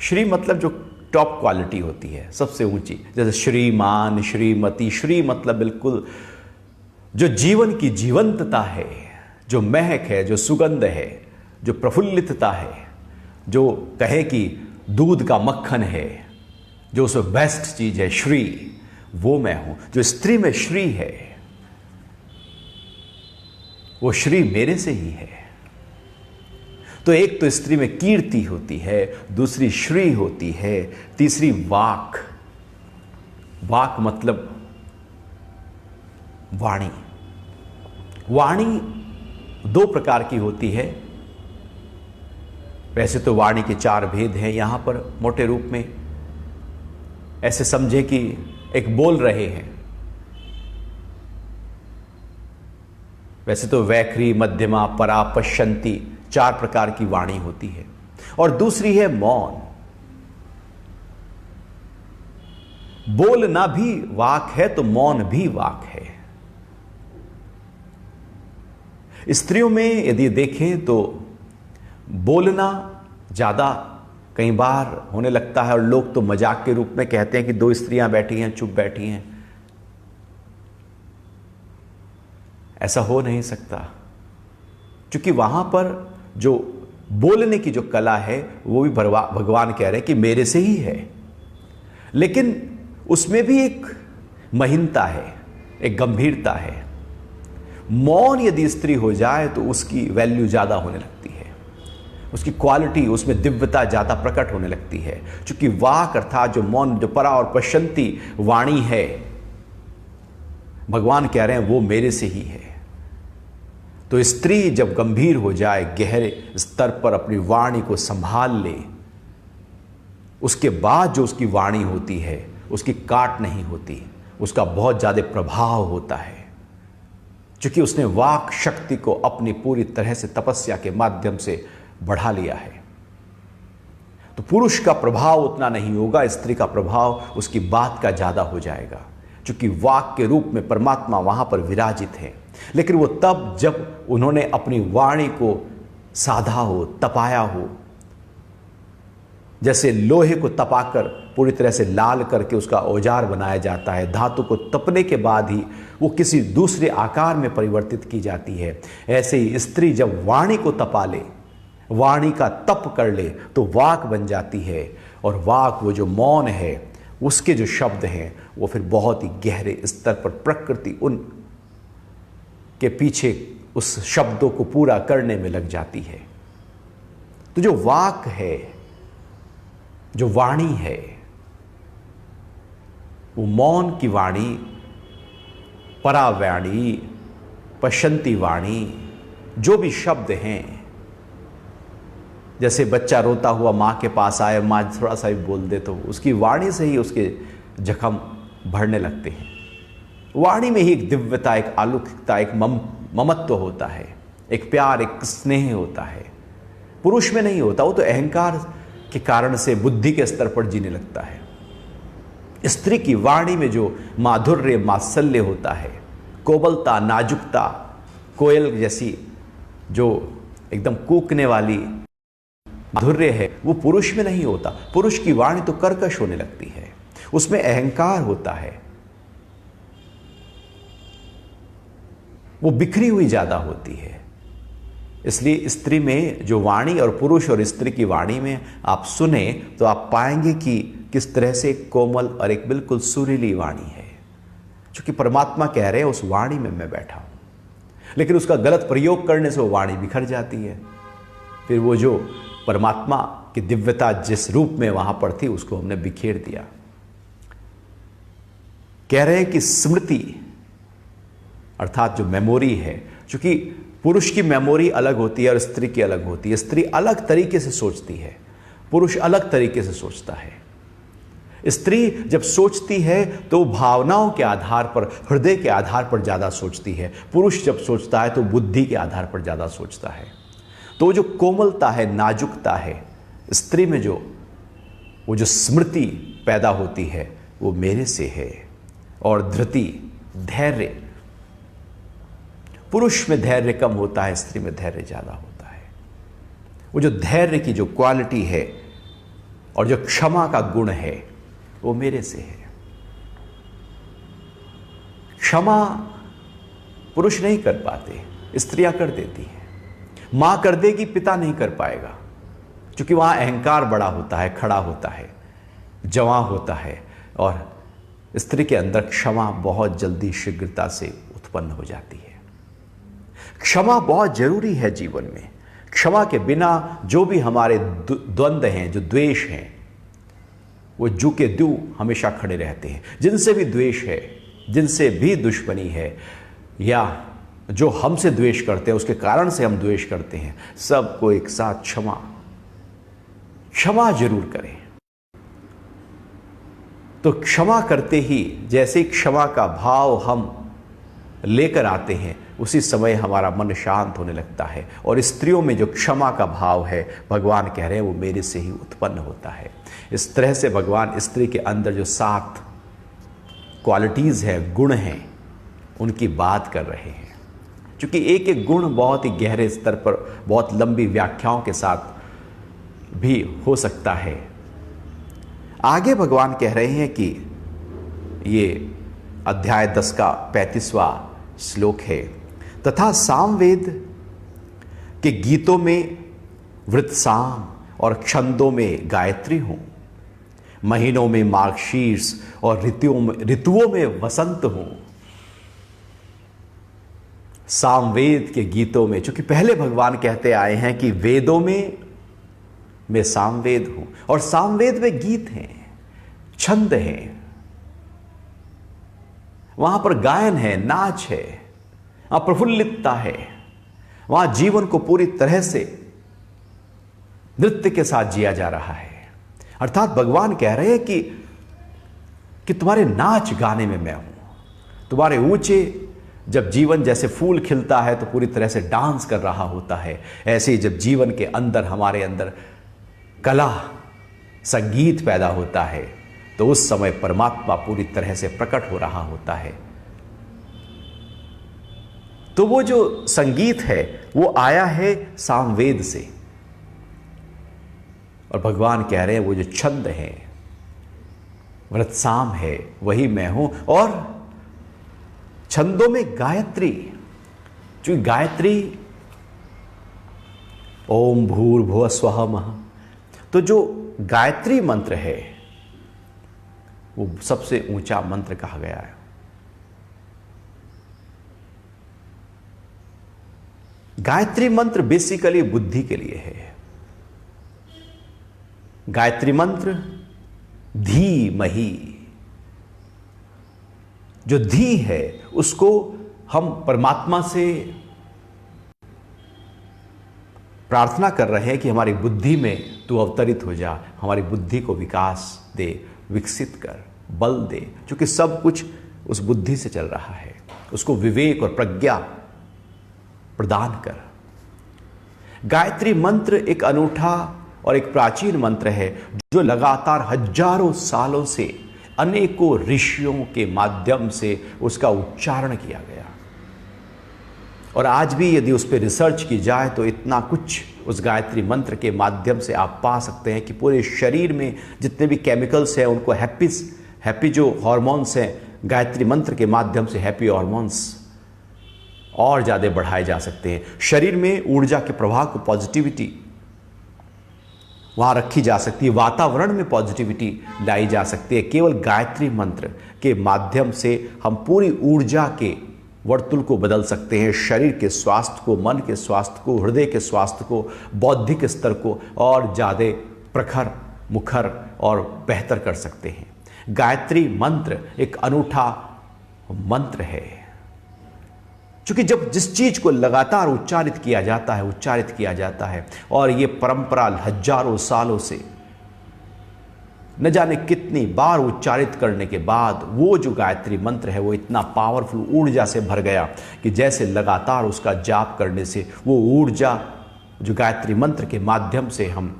श्री मतलब जो टॉप क्वालिटी होती है, सबसे ऊंची, जैसे श्रीमान, श्रीमती। श्री मतलब बिल्कुल जो जीवन की जीवंतता है, जो महक है, जो सुगंध है, जो प्रफुल्लितता है, जो कहे कि दूध का मक्खन है, जो उसमें बेस्ट चीज है, श्री, वो मैं हूं। जो स्त्री में श्री है, वो श्री मेरे से ही है। तो एक तो स्त्री में कीर्ति होती है, दूसरी श्री होती है, तीसरी वाक। वाक मतलब वाणी। वाणी दो प्रकार की होती है। वैसे तो वाणी के 4 भेद हैं यहां पर मोटे रूप में। ऐसे समझे कि एक बोल रहे हैं। वैसे तो वैखरी, मध्यमा, परा, पश्यंती 4 प्रकार की वाणी होती है। और दूसरी है मौन। बोलना भी वाक है तो मौन भी वाक है। स्त्रियों में यदि देखें तो बोलना ज्यादा कई बार होने लगता है, और लोग तो मजाक के रूप में कहते हैं कि 2 स्त्रियां बैठी हैं, चुप बैठी हैं। ऐसा हो नहीं सकता, क्योंकि वहां पर जो बोलने की जो कला है वो भी भगवान कह रहे हैं कि मेरे से ही है। लेकिन उसमें भी एक महीनता है, एक गंभीरता है। मौन यदि स्त्री हो जाए तो उसकी वैल्यू ज्यादा होने लगती है, उसकी क्वालिटी, उसमें दिव्यता ज्यादा प्रकट होने लगती है। क्योंकि वाक अर्थात जो मौन, जो परा और पश्यंती वाणी है, भगवान कह रहे हैं वो मेरे से ही है। तो स्त्री जब गंभीर हो जाए, गहरे स्तर पर अपनी वाणी को संभाल ले, उसके बाद जो उसकी वाणी होती है उसकी काट नहीं होती, उसका बहुत ज्यादा प्रभाव होता है। क्योंकि उसने वाक शक्ति को अपनी पूरी तरह से तपस्या के माध्यम से बढ़ा लिया है। तो पुरुष का प्रभाव उतना नहीं होगा, स्त्री का प्रभाव उसकी बात का ज्यादा हो जाएगा, क्योंकि वाक के रूप में परमात्मा वहां पर विराजित है। लेकिन वो तब जब उन्होंने अपनी वाणी को साधा हो, तपाया हो। जैसे लोहे को तपाकर पूरी तरह से लाल करके उसका औजार बनाया जाता है, धातु को तपने के बाद ही वो किसी दूसरे आकार में परिवर्तित की जाती है, ऐसे ही स्त्री जब वाणी को तपा ले, वाणी का तप कर ले, तो वाक बन जाती है। और वाक, वो जो मौन है, उसके जो शब्द हैं वो फिर बहुत ही गहरे स्तर पर प्रकृति उन के पीछे उस शब्दों को पूरा करने में लग जाती है। तो जो वाक है, जो वाणी है, वो मौन की वाणी, परावाणी, पश्यंती वाणी, जो भी शब्द हैं, जैसे बच्चा रोता हुआ मां के पास आए, मां थोड़ा सा भी बोल दे तो उसकी वाणी से ही उसके जख्म भरने लगते हैं। वाणी में ही एक दिव्यता, एक अलौकिकता, एक ममत्व होता है, एक प्यार, एक स्नेह होता है। पुरुष में नहीं होता, वो तो अहंकार के कारण से बुद्धि के स्तर पर जीने लगता है। स्त्री की वाणी में जो माधुर्य, मात्सल्य होता है, कोमलता, नाजुकता, कोयल जैसी जो एकदम कूकने वाली माधुर्य है, वो पुरुष में नहीं होता। पुरुष की वाणी तो कर्कश होने लगती है, उसमें अहंकार होता है, वो बिखरी हुई ज्यादा होती है। इसलिए स्त्री में जो वाणी और पुरुष और स्त्री की वाणी में आप सुने तो आप पाएंगे कि किस तरह से एक कोमल और एक बिल्कुल सुरीली वाणी है, क्योंकि परमात्मा कह रहे हैं उस वाणी में मैं बैठा हूं। लेकिन उसका गलत प्रयोग करने से वो वाणी बिखर जाती है। फिर वो जो परमात्मा की दिव्यता जिस रूप में वहां पर थी उसको हमने बिखेर दिया। कह रहे हैं कि स्मृति अर्थात जो मेमोरी है, क्योंकि पुरुष की मेमोरी अलग होती है और स्त्री की अलग होती है। स्त्री अलग तरीके से सोचती है, पुरुष अलग तरीके से सोचता है। स्त्री जब सोचती है तो भावनाओं के आधार पर, हृदय के आधार पर ज्यादा सोचती है। पुरुष जब सोचता है तो बुद्धि के आधार पर ज्यादा सोचता है। तो जो कोमलता है, नाजुकता है स्त्री में, वो जो स्मृति पैदा होती है वो मेरे से है। और धृति, धैर्य, पुरुष में धैर्य कम होता है, स्त्री में धैर्य ज्यादा होता है। वो जो धैर्य की जो क्वालिटी है और जो क्षमा का गुण है वो मेरे से है। क्षमा पुरुष नहीं कर पाते, स्त्रियां कर देती हैं। मां कर देगी, पिता नहीं कर पाएगा, क्योंकि वहां अहंकार बड़ा होता है, खड़ा होता है, जवां होता है। और स्त्री के अंदर क्षमा बहुत जल्दी, शीघ्रता से उत्पन्न हो जाती है। क्षमा बहुत जरूरी है जीवन में। क्षमा के बिना जो भी हमारे द्वंद्व हैं, जो द्वेष हैं, वो जू के दू हमेशा खड़े रहते हैं। जिनसे भी द्वेष है, जिनसे भी दुश्मनी है, या जो हमसे द्वेष करते हैं, उसके कारण से हम द्वेष करते हैं, सबको एक साथ क्षमा जरूर करें। तो क्षमा करते ही जैसे क्षमा का भाव हम लेकर आते हैं, उसी समय हमारा मन शांत होने लगता है। और स्त्रियों में जो क्षमा का भाव है, भगवान कह रहे हैं वो मेरे से ही उत्पन्न होता है। इस तरह से भगवान स्त्री के अंदर जो 7 क्वालिटीज हैं, गुण हैं, उनकी बात कर रहे हैं। क्योंकि एक एक गुण बहुत ही गहरे स्तर पर, बहुत लंबी व्याख्याओं के साथ भी हो सकता है। आगे भगवान कह रहे हैं कि ये अध्याय 10 का 35वां श्लोक है, तथा सामवेद के गीतों में वृत्तसाम और छंदों में गायत्री हूं, महीनों में मार्गशीर्ष और ऋतुओं में वसंत हूं। सामवेद के गीतों में, चूंकि पहले भगवान कहते आए हैं कि वेदों में मैं सामवेद हूं, और सामवेद में गीत हैं, छंद हैं, वहां पर गायन है, नाच है, वहां प्रफुल्लितता है, वहां जीवन को पूरी तरह से नृत्य के साथ जिया जा रहा है। अर्थात भगवान कह रहे हैं कि तुम्हारे नाच गाने में मैं हूं। तुम्हारे ऊंचे, जब जीवन जैसे फूल खिलता है तो पूरी तरह से डांस कर रहा होता है, ऐसे ही जब जीवन के अंदर, हमारे अंदर कला, संगीत पैदा होता है, तो उस समय परमात्मा पूरी तरह से प्रकट हो रहा होता है। तो वो जो संगीत है वो आया है सामवेद से। और भगवान कह रहे हैं वो जो छंद है, वृत्तसाम है, वही मैं हूं। और छंदों में गायत्री, जो गायत्री ओम भूर्भुवः स्वः महा, तो जो गायत्री मंत्र है वो सबसे ऊंचा मंत्र कहा गया है। गायत्री मंत्र बेसिकली बुद्धि के लिए है। गायत्री मंत्र धीमहि, जो धी है उसको हम परमात्मा से प्रार्थना कर रहे हैं कि हमारी बुद्धि में तू अवतरित हो जा, हमारी बुद्धि को विकास दे, विकसित कर, बल दे, क्योंकि सब कुछ उस बुद्धि से चल रहा है। उसको विवेक और प्रज्ञा प्रदान कर। गायत्री मंत्र एक अनूठा और एक प्राचीन मंत्र है, जो लगातार हजारों सालों से अनेकों ऋषियों के माध्यम से उसका उच्चारण किया गया। और आज भी यदि उस पर रिसर्च की जाए तो इतना कुछ उस गायत्री मंत्र के माध्यम से आप पा सकते हैं कि पूरे शरीर में जितने भी केमिकल्स हैं उनको हैप्पी जो हार्मोन्स हैं, गायत्री मंत्र के माध्यम से हैप्पी हार्मोन्स और ज़्यादा बढ़ाए जा सकते हैं। शरीर में ऊर्जा के प्रवाह को, पॉजिटिविटी वहाँ रखी जा सकती है, वातावरण में पॉजिटिविटी लाई जा सकती है। केवल गायत्री मंत्र के माध्यम से हम पूरी ऊर्जा के वर्तुल को बदल सकते हैं। शरीर के स्वास्थ्य को, मन के स्वास्थ्य को, हृदय के स्वास्थ्य को, बौद्धिक स्तर को और ज़्यादा प्रखर, मुखर और बेहतर कर सकते हैं। गायत्री मंत्र एक अनूठा मंत्र है, क्योंकि जब जिस चीज को लगातार उच्चारित किया जाता है और ये परंपरा हजारों सालों से न जाने कितनी बार उच्चारित करने के बाद वो जो गायत्री मंत्र है वो इतना पावरफुल ऊर्जा से भर गया कि जैसे लगातार उसका जाप करने से वो ऊर्जा जो गायत्री मंत्र के माध्यम से हम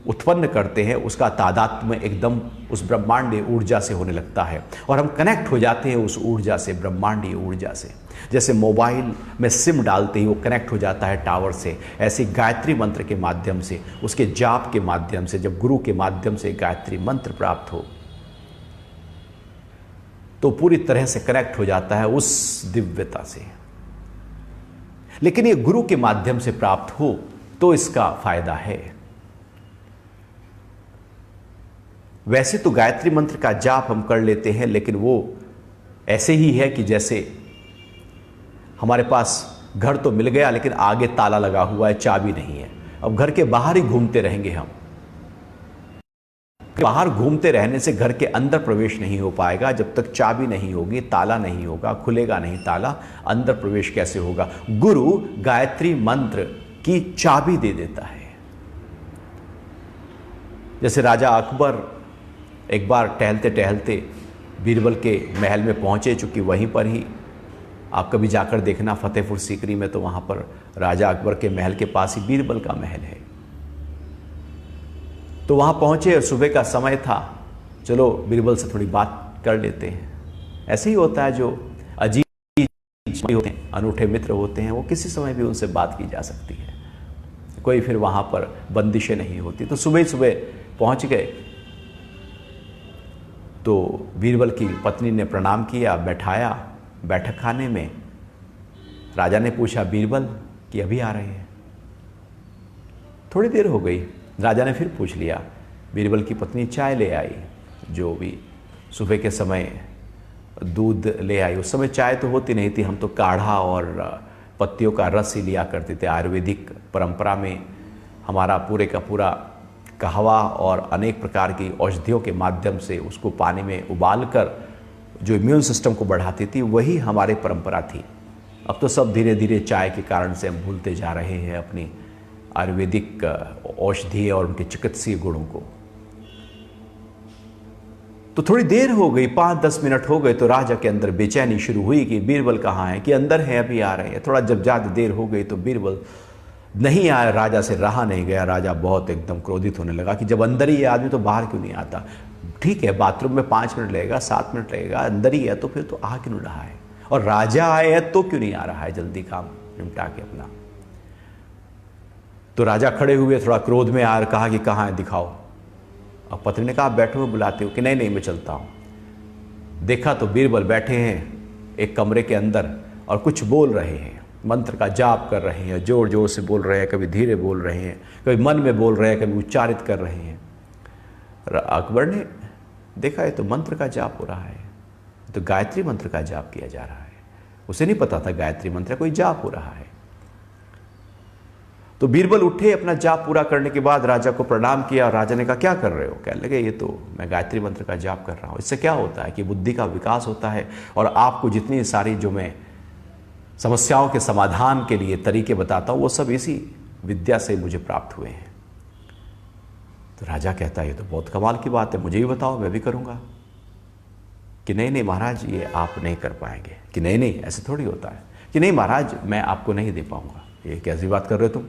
उत्पन्न करते हैं उसका तादात्म्य एकदम उस ब्रह्मांडीय ऊर्जा से होने लगता है और हम कनेक्ट हो जाते हैं उस ऊर्जा से, ब्रह्मांडीय ऊर्जा से। जैसे मोबाइल में सिम डालते ही वो कनेक्ट हो जाता है टावर से, ऐसे गायत्री मंत्र के माध्यम से, उसके जाप के माध्यम से, जब गुरु के माध्यम से गायत्री मंत्र प्राप्त हो तो पूरी तरह से कनेक्ट हो जाता है उस दिव्यता से। लेकिन ये गुरु के माध्यम से प्राप्त हो तो इसका फायदा है। वैसे तो गायत्री मंत्र का जाप हम कर लेते हैं, लेकिन वो ऐसे ही है कि जैसे हमारे पास घर तो मिल गया लेकिन आगे ताला लगा हुआ है, चाबी नहीं है। अब घर के बाहर ही घूमते रहेंगे हम। बाहर घूमते रहने से घर के अंदर प्रवेश नहीं हो पाएगा जब तक चाबी नहीं होगी, ताला नहीं होगा, खुलेगा नहीं ताला, अंदर प्रवेश कैसे होगा। गुरु गायत्री मंत्र की चाबी दे देता है। जैसे राजा अकबर एक बार टहलते टहलते बीरबल के महल में पहुंचे, चूंकि वहीं पर ही आप कभी जाकर देखना फतेहपुर सीकरी में, तो वहां पर राजा अकबर के महल के पास ही बीरबल का महल है। तो वहां पहुंचे और सुबह का समय था, चलो बीरबल से थोड़ी बात कर लेते हैं। ऐसे ही होता है, जो अजीब होते हैं, अनूठे मित्र होते हैं, वो किसी समय भी उनसे बात की जा सकती है, कोई फिर वहां पर बंदिशें नहीं होती। तो सुबह सुबह पहुंच गए तो बीरबल की पत्नी ने प्रणाम किया, बैठाया बैठक खाने में। राजा ने पूछा बीरबल कि अभी आ रहे हैं? थोड़ी देर हो गई, राजा ने फिर पूछ लिया। बीरबल की पत्नी चाय ले आई, जो भी सुबह के समय दूध ले आई। उस समय चाय तो होती नहीं थी, हम तो काढ़ा और पत्तियों का रस ही लिया करते थे। आयुर्वेदिक परंपरा में हमारा पूरे का पूरा कहवा और अनेक प्रकार की औषधियों के माध्यम से उसको पानी में उबालकर जो इम्यून सिस्टम को बढ़ाती थी, वही हमारी परंपरा थी। अब तो सब धीरे धीरे चाय के कारण से हम भूलते जा रहे हैं अपनी आयुर्वेदिक औषधि और उनके चिकित्सीय गुणों को। तो थोड़ी देर हो गई, 5-10 मिनट हो गए, तो राजा के अंदर बेचैनी शुरू हुई कि बीरबल कहाँ है, कि अंदर है, अभी आ रहे हैं। थोड़ा जब ज़्यादा देर हो गई तो बीरबल नहीं आया, राजा से रहा नहीं गया। राजा बहुत एकदम क्रोधित होने लगा कि जब अंदर ही है आदमी तो बाहर क्यों नहीं आता। ठीक है, बाथरूम में 5 मिनट लगेगा, 7 मिनट लगेगा, अंदर ही है तो फिर तो आ क्यों नहीं रहा है, और राजा आए है तो क्यों नहीं आ रहा है जल्दी काम निपटा के अपना। तो राजा खड़े हुए, थोड़ा क्रोध में आकर कहा कि कहाँ है, दिखाओ। अब पत्नी ने कहा बैठो, मैं बुलाती हूँ। कि नहीं नहीं, मैं चलता हूँ। देखा तो बीरबल बैठे हैं एक कमरे के अंदर और कुछ बोल रहे हैं, मंत्र का जाप कर रहे हैं, जोर जोर से बोल रहे हैं, कभी धीरे बोल रहे हैं, कभी मन में बोल रहे हैं, कभी उच्चारित कर रहे हैं। अकबर ने देखा ये तो मंत्र का जाप हो रहा है, तो गायत्री मंत्र का जाप किया जा रहा है। उसे नहीं पता था गायत्री मंत्र कोई जाप हो रहा है। तो बीरबल उठे, अपना जाप पूरा करने के बाद राजा को प्रणाम किया। राजा ने कहा क्या कर रहे हो? कहने लगे ये तो मैं गायत्री मंत्र का जाप कर रहा हूँ। इससे क्या होता है कि बुद्धि का विकास होता है और आपको जितनी सारी जो मैं समस्याओं के समाधान के लिए तरीके बताता हूँ वो सब इसी विद्या से मुझे प्राप्त हुए हैं। तो राजा कहता है ये तो बहुत कमाल की बात है, मुझे भी बताओ, मैं भी करूँगा। कि नहीं नहीं महाराज, ये आप नहीं कर पाएंगे। कि नहीं नहीं, ऐसे थोड़ी होता है। कि नहीं महाराज, मैं आपको नहीं दे पाऊँगा। ये कैसी बात कर रहे हो तुम?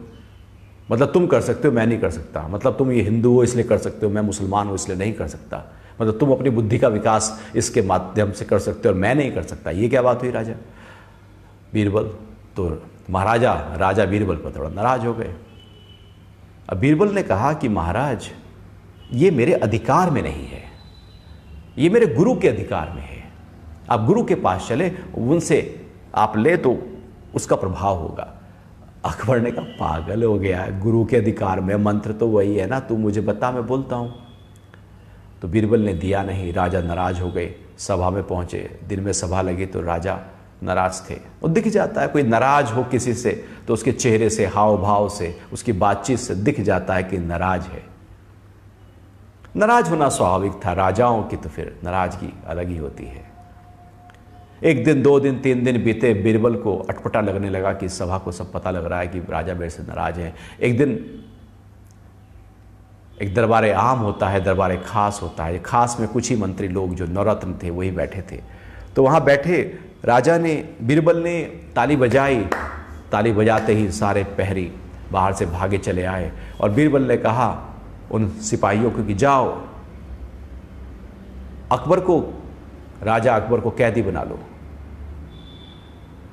मतलब तुम कर सकते हो, मैं नहीं कर सकता। मतलब तुम ये हिंदू हो इसलिए कर सकते हो, मैं मुसलमान हूँ इसलिए नहीं कर सकता। मतलब तुम अपनी बुद्धि का विकास इसके माध्यम से कर सकते हो और मैं नहीं कर सकता। ये क्या बात हुई राजा? बीरबल तो महाराजा राजा बीरबल पर थोड़ा नाराज हो गए। अब बीरबल ने कहा कि महाराज ये मेरे अधिकार में नहीं है, ये मेरे गुरु के अधिकार में है। आप गुरु के पास चले, उनसे आप ले तो उसका प्रभाव होगा। अकबर ने कहा पागल हो गया है, गुरु के अधिकार में, मंत्र तो वही है ना, तू मुझे बता, मैं बोलता हूँ। तो बीरबल ने दिया नहीं, राजा नाराज हो गए। सभा में पहुँचे, दिन में सभा लगी तो राजा नाराज थे। वो दिख जाता है, कोई नाराज हो किसी से तो उसके चेहरे से, हाव भाव से, उसकी बातचीत से दिख जाता है कि नाराज है। नाराज होना स्वाभाविक था, राजाओं की तो फिर नाराजगी अलग ही होती है। एक दिन, 2 दिन, 3 दिन बीते, बीरबल को अटपटा लगने लगा कि सभा को सब पता लग रहा है कि राजा मेरे से नाराज हैं। एक दिन एक दरबार आम होता है, दरबार खास होता है। खास में कुछ ही मंत्री लोग जो नवरत्न थे वही बैठे थे। तो वहाँ बैठे राजा ने, बीरबल ने ताली बजाई। ताली बजाते ही सारे प्रहरी बाहर से भागे चले आए और बीरबल ने कहा उन सिपाहियों को कि जाओ अकबर को, राजा अकबर को कैदी बना लो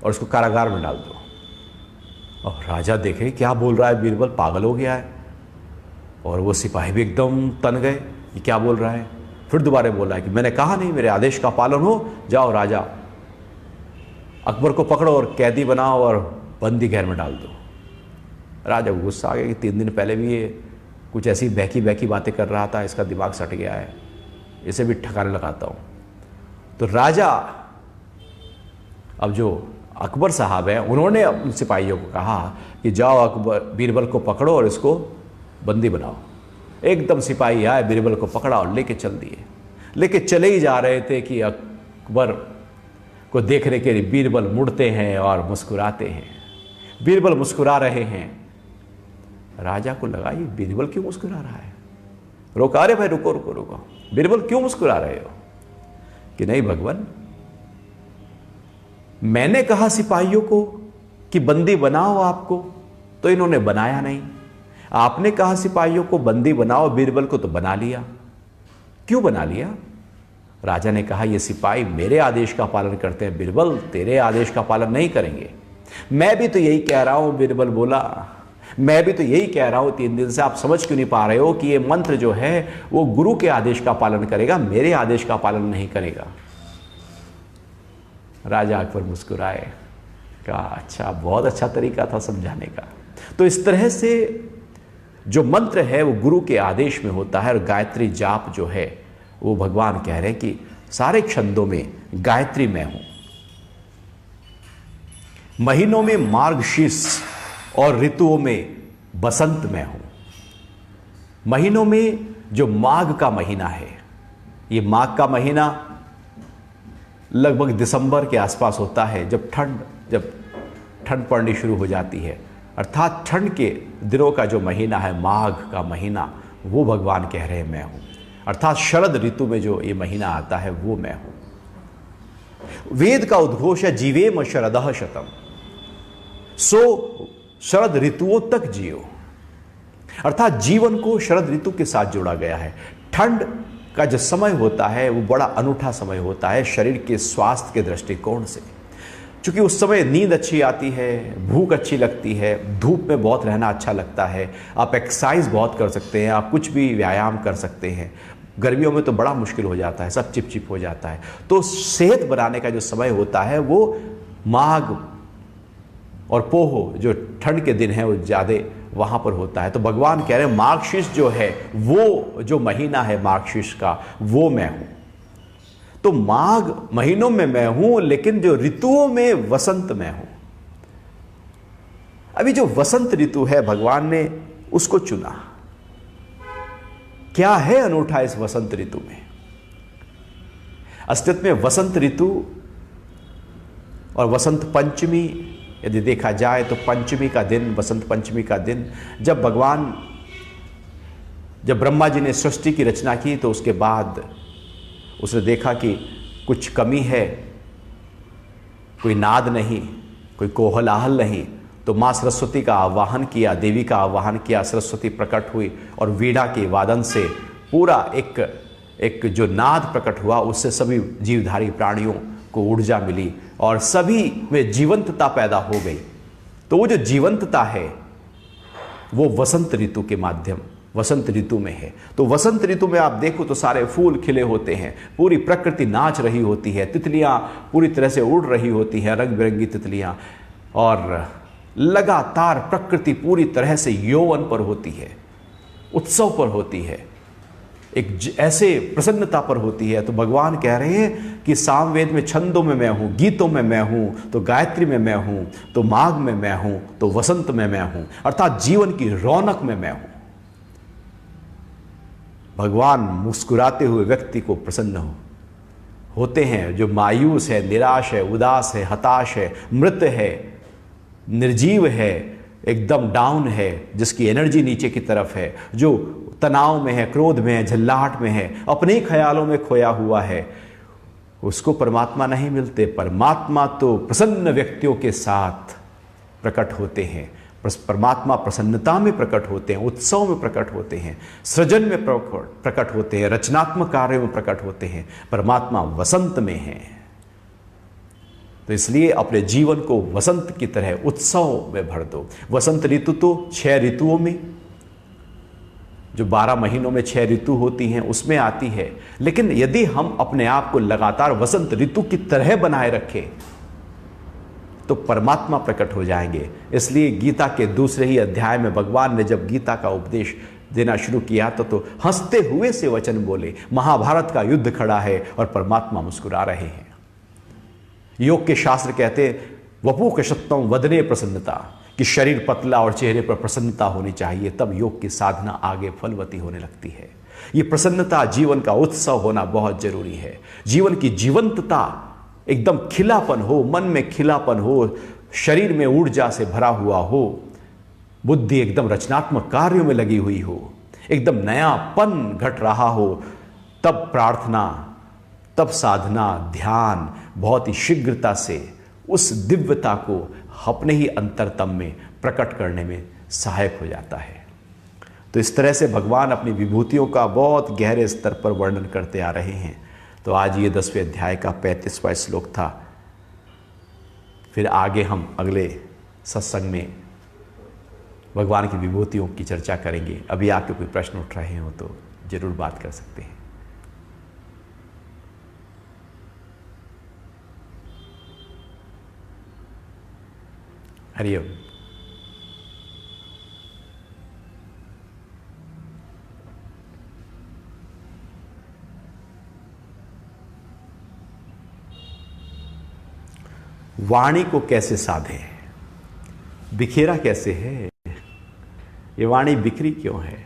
और उसको कारागार में डाल दो। और राजा देखे क्या बोल रहा है बीरबल, पागल हो गया है। और वो सिपाही भी एकदम तन गए कि क्या बोल रहा है। फिर दोबारा बोला है कि मैंने कहा नहीं, मेरे आदेश का पालन हो, जाओ राजा अकबर को पकड़ो और कैदी बनाओ और बंदी घर में डाल दो। राजा को गुस्सा आ गया कि 3 दिन पहले भी ये कुछ ऐसी बहकी बहकी बातें कर रहा था, इसका दिमाग सट गया है, इसे भी ठिकाने लगाता हूँ। तो राजा, अब जो अकबर साहब हैं, उन्होंने अपने सिपाहियों को कहा कि जाओ अकबर, बीरबल को पकड़ो और इसको बंदी बनाओ। एकदम सिपाही आए, बीरबल को पकड़ा और लेके चल दिए। लेके चले ही जा रहे थे कि अकबर को देखने के लिए बीरबल मुड़ते हैं और मुस्कुराते हैं। बीरबल मुस्कुरा रहे हैं। राजा को लगा ये बीरबल क्यों मुस्कुरा रहा है। रोका, अरे भाई रुको रुको रुको, बीरबल क्यों मुस्कुरा रहे हो। कि नहीं भगवान, मैंने कहा सिपाहियों को कि बंदी बनाओ आपको, तो इन्होंने बनाया नहीं। आपने कहा सिपाहियों को बंदी बनाओ, बीरबल को तो बना लिया। क्यों बना लिया। राजा ने कहा ये सिपाही मेरे आदेश का पालन करते हैं, बीरबल तेरे आदेश का पालन नहीं करेंगे। मैं भी तो यही कह रहा हूं, बीरबल बोला, मैं भी तो यही कह रहा हूं 3 दिन से। आप समझ क्यों नहीं पा रहे हो कि ये मंत्र जो है वो गुरु के आदेश का पालन करेगा, मेरे आदेश का पालन नहीं करेगा। राजा अकबर मुस्कुराए, कहा अच्छा, बहुत अच्छा तरीका था समझाने का। तो इस तरह से जो मंत्र है वो गुरु के आदेश में होता है। और गायत्री जाप जो है वो भगवान कह रहे हैं कि सारे छंदों में गायत्री मैं हूं। महीनों में मार्गशीर्ष और ऋतुओं में बसंत में हूं। महीनों में जो माघ का महीना है, ये माघ का महीना लगभग दिसंबर के आसपास होता है, जब ठंड पड़नी शुरू हो जाती है। अर्थात ठंड के दिनों का जो महीना है, माघ का महीना, वो भगवान कह रहे हैं मैं हूं। अर्थात शरद ऋतु में जो ये महीना आता है वो मैं हूं। वेद का उद्घोष है जीवेम शरदः शतम, सो शरद ऋतुओं तक जियो। अर्थात जीवन को शरद ऋतु के साथ जोड़ा गया है। ठंड का जो समय होता है वो बड़ा अनूठा समय होता है शरीर के स्वास्थ्य के दृष्टिकोण से, क्योंकि उस समय नींद अच्छी आती है, भूख अच्छी लगती है, धूप में बहुत रहना अच्छा लगता है, आप एक्सरसाइज बहुत कर सकते हैं, आप कुछ भी व्यायाम कर सकते हैं। गर्मियों में तो बड़ा मुश्किल हो जाता है, सब चिपचिप हो जाता है। तो सेहत बनाने का जो समय होता है वो माघ और पोह, जो ठंड के दिन है, वो ज़्यादा वहाँ पर होता है। तो भगवान कह रहे हैं मार्गशीर्ष जो है, वो जो महीना है मार्गशीर्ष का, वो मैं हूँ। तो माघ महीनों में मैं हूँ, लेकिन जो ऋतुओं में वसंत में हूँ। अभी जो वसंत ऋतु है भगवान ने उसको चुना। क्या है अनूठा इस वसंत ऋतु में। अस्तित्व में वसंत ऋतु और वसंत पंचमी यदि देखा जाए तो पंचमी का दिन, वसंत पंचमी का दिन, जब ब्रह्मा जी ने सृष्टि की रचना की तो उसके बाद उसने देखा कि कुछ कमी है, कोई नाद नहीं, कोई कोहलाहल नहीं। तो माँ सरस्वती का आवाहन किया, देवी का आवाहन किया, सरस्वती प्रकट हुई और वीणा के वादन से पूरा एक जो नाद प्रकट हुआ, उससे सभी जीवधारी प्राणियों को ऊर्जा मिली और सभी में जीवंतता पैदा हो गई। तो वो जो जीवंतता है वो वसंत ऋतु के माध्यम, वसंत ऋतु में है। तो वसंत ऋतु में आप देखो तो सारे फूल खिले होते हैं, पूरी प्रकृति नाच रही होती है, तितलियां पूरी तरह से उड़ रही होती हैं, रंग बिरंगी तितलियां, और लगातार प्रकृति पूरी तरह से यौवन पर होती है, उत्सव पर होती है, एक ऐसे प्रसन्नता पर होती है। तो भगवान कह रहे हैं कि सामवेद में छंदों में मैं हूँ, गीतों में मैं हूँ, तो गायत्री में मैं हूँ, तो माघ में मैं हूँ, तो वसंत में मैं हूँ, अर्थात जीवन की रौनक में मैं हूँ। भगवान मुस्कुराते हुए व्यक्ति को प्रसन्न होते हैं। जो मायूस है, निराश है, उदास है, हताश है, मृत है, निर्जीव है, एकदम डाउन है, जिसकी एनर्जी नीचे की तरफ है, जो तनाव में है, क्रोध में है, झल्लाहट में है, अपने ही ख्यालों में खोया हुआ है, उसको परमात्मा नहीं मिलते। परमात्मा तो प्रसन्न व्यक्तियों के साथ प्रकट होते हैं। परमात्मा प्रसन्नता में प्रकट होते हैं, उत्सव में प्रकट होते हैं, सृजन में प्रकट होते हैं, रचनात्मक कार्यों में प्रकट होते हैं। परमात्मा वसंत में है। तो इसलिए अपने जीवन को वसंत की तरह उत्सव में भर दो। वसंत ऋतु तो 6 ऋतुओं में, जो 12 महीनों में 6 ऋतु होती हैं, उसमें आती है। लेकिन यदि हम अपने आप को लगातार वसंत ऋतु की तरह बनाए रखें तो परमात्मा प्रकट हो जाएंगे। इसलिए गीता के दूसरे ही अध्याय में भगवान ने जब गीता का उपदेश देना शुरू किया तो हंसते हुए से वचन बोले। महाभारत का युद्ध खड़ा है और परमात्मा मुस्कुरा रहे हैं। योग के शास्त्र कहते वपु कशत्तम वदने प्रसन्नता, कि शरीर पतला और चेहरे पर प्रसन्नता होनी चाहिए, तब योग की साधना आगे फलवती होने लगती है। ये प्रसन्नता, जीवन का उत्सव होना बहुत जरूरी है। जीवन की जीवंतता, एकदम खिलापन हो, मन में खिलापन हो, शरीर में ऊर्जा से भरा हुआ हो, बुद्धि एकदम रचनात्मक कार्यों में लगी हुई हो, एकदम नयापन घट रहा हो, तब प्रार्थना, तब साधना, ध्यान बहुत ही शीघ्रता से उस दिव्यता को अपने ही अंतरतम में प्रकट करने में सहायक हो जाता है। तो इस तरह से भगवान अपनी विभूतियों का बहुत गहरे स्तर पर वर्णन करते आ रहे हैं। तो आज ये 10वें अध्याय का 35वां श्लोक था। फिर आगे हम अगले सत्संग में भगवान की विभूतियों की चर्चा करेंगे। अभी आपके कोई प्रश्न उठ रहे हो तो जरूर बात कर सकते हैं। हरिओम। वाणी को कैसे साधे, बिखेरा कैसे है, ये वाणी बिखरी क्यों है?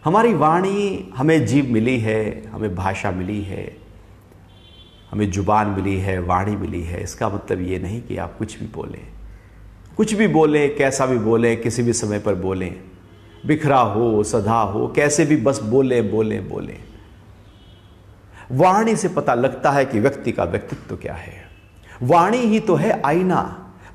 हमारी वाणी, हमें जीभ मिली है, हमें भाषा मिली है, हमें जुबान मिली है, वाणी मिली है। इसका मतलब ये नहीं कि आप कुछ भी बोलें, कुछ भी बोलें, कैसा भी बोलें, किसी भी समय पर बोलें, बिखरा हो, सधा हो, कैसे भी बस बोलें बोलें बोलें। वाणी से पता लगता है कि व्यक्ति का व्यक्तित्व क्या है। वाणी ही तो है आईना।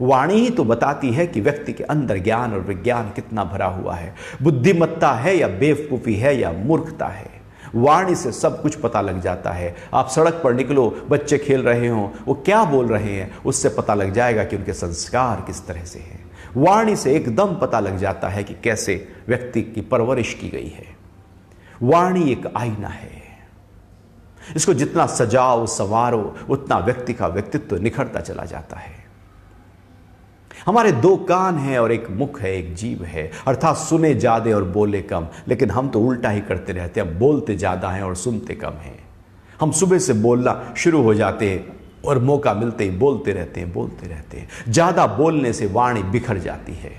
वाणी ही तो बताती है कि व्यक्ति के अंदर ज्ञान और विज्ञान कितना भरा हुआ है, बुद्धिमत्ता है या बेवकूफ़ी है या मूर्खता है। वाणी से सब कुछ पता लग जाता है। आप सड़क पर निकलो, बच्चे खेल रहे हों, वो क्या बोल रहे हैं, उससे पता लग जाएगा कि उनके संस्कार किस तरह से हैं। वाणी से एकदम पता लग जाता है कि कैसे व्यक्ति की परवरिश की गई है। वाणी एक आईना है। इसको जितना सजाओ संवारो, उतना व्यक्ति का व्यक्तित्व निखरता चला जाता है। हमारे 2 कान हैं और एक मुख है, एक जीभ है, अर्थात सुने ज्यादा और बोले कम। लेकिन हम तो उल्टा ही करते रहते हैं, बोलते ज्यादा हैं और सुनते कम हैं। हम सुबह से बोलना शुरू हो जाते हैं और मौका मिलते ही बोलते रहते हैं, बोलते रहते हैं। ज्यादा बोलने से वाणी बिखर जाती है,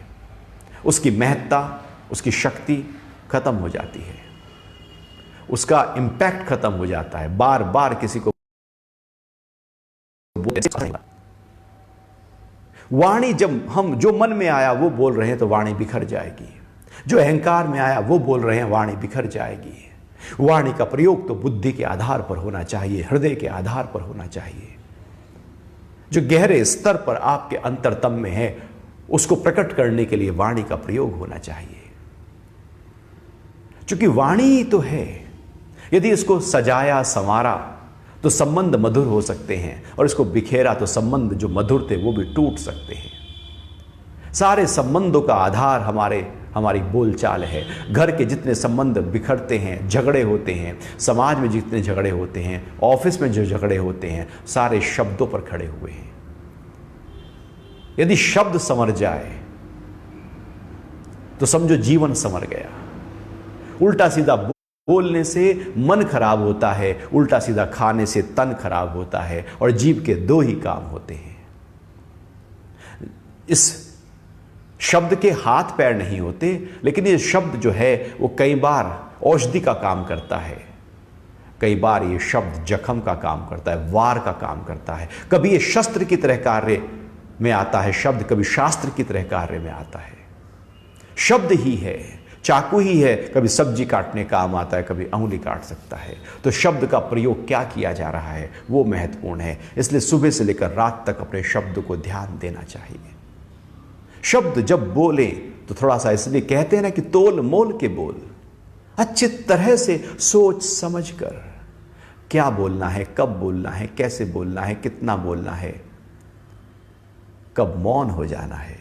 उसकी महत्ता, उसकी शक्ति खत्म हो जाती है, उसका इंपैक्ट खत्म हो जाता है। बार बार किसी को वाणी, जब हम जो मन में आया वो बोल रहे हैं तो वाणी बिखर जाएगी। जो अहंकार में आया वो बोल रहे हैं, वाणी बिखर जाएगी। वाणी का प्रयोग तो बुद्धि के आधार पर होना चाहिए, हृदय के आधार पर होना चाहिए। जो गहरे स्तर पर आपके अंतरतम में है, उसको प्रकट करने के लिए वाणी का प्रयोग होना चाहिए। क्योंकि वाणी ही तो है। यदि इसको सजाया संवारा तो संबंध मधुर हो सकते हैं, और इसको बिखेरा तो संबंध जो मधुर थे वो भी टूट सकते हैं। सारे संबंधों का आधार हमारी बोलचाल है। घर के जितने संबंध बिखरते हैं, झगड़े होते हैं, समाज में जितने झगड़े होते हैं, ऑफिस में जो झगड़े होते हैं, सारे शब्दों पर खड़े हुए हैं। यदि शब्द संवर जाए तो समझो जीवन संवर गया। उल्टा सीधा बोलने से मन खराब होता है, उल्टा सीधा खाने से तन खराब होता है, और जीभ के 2 ही काम होते हैं। इस शब्द के हाथ पैर नहीं होते, लेकिन ये शब्द जो है वो कई बार औषधि का काम करता है, कई बार ये शब्द जख्म का काम करता है, वार का काम करता है। कभी ये शस्त्र की तरह कार्य में आता है शब्द, कभी शास्त्र की तरह कार्य में आता है। शब्द ही है, चाकू ही है, कभी सब्जी काटने काम आता है, कभी अंगुली काट सकता है। तो शब्द का प्रयोग क्या किया जा रहा है वो महत्वपूर्ण है। इसलिए सुबह से लेकर रात तक अपने शब्द को ध्यान देना चाहिए। शब्द जब बोले तो थोड़ा सा, इसलिए कहते हैं ना कि तोल मोल के बोल, अच्छी तरह से सोच समझ कर क्या बोलना है, कब बोलना है, कैसे बोलना है, कितना बोलना है, कब मौन हो जाना है।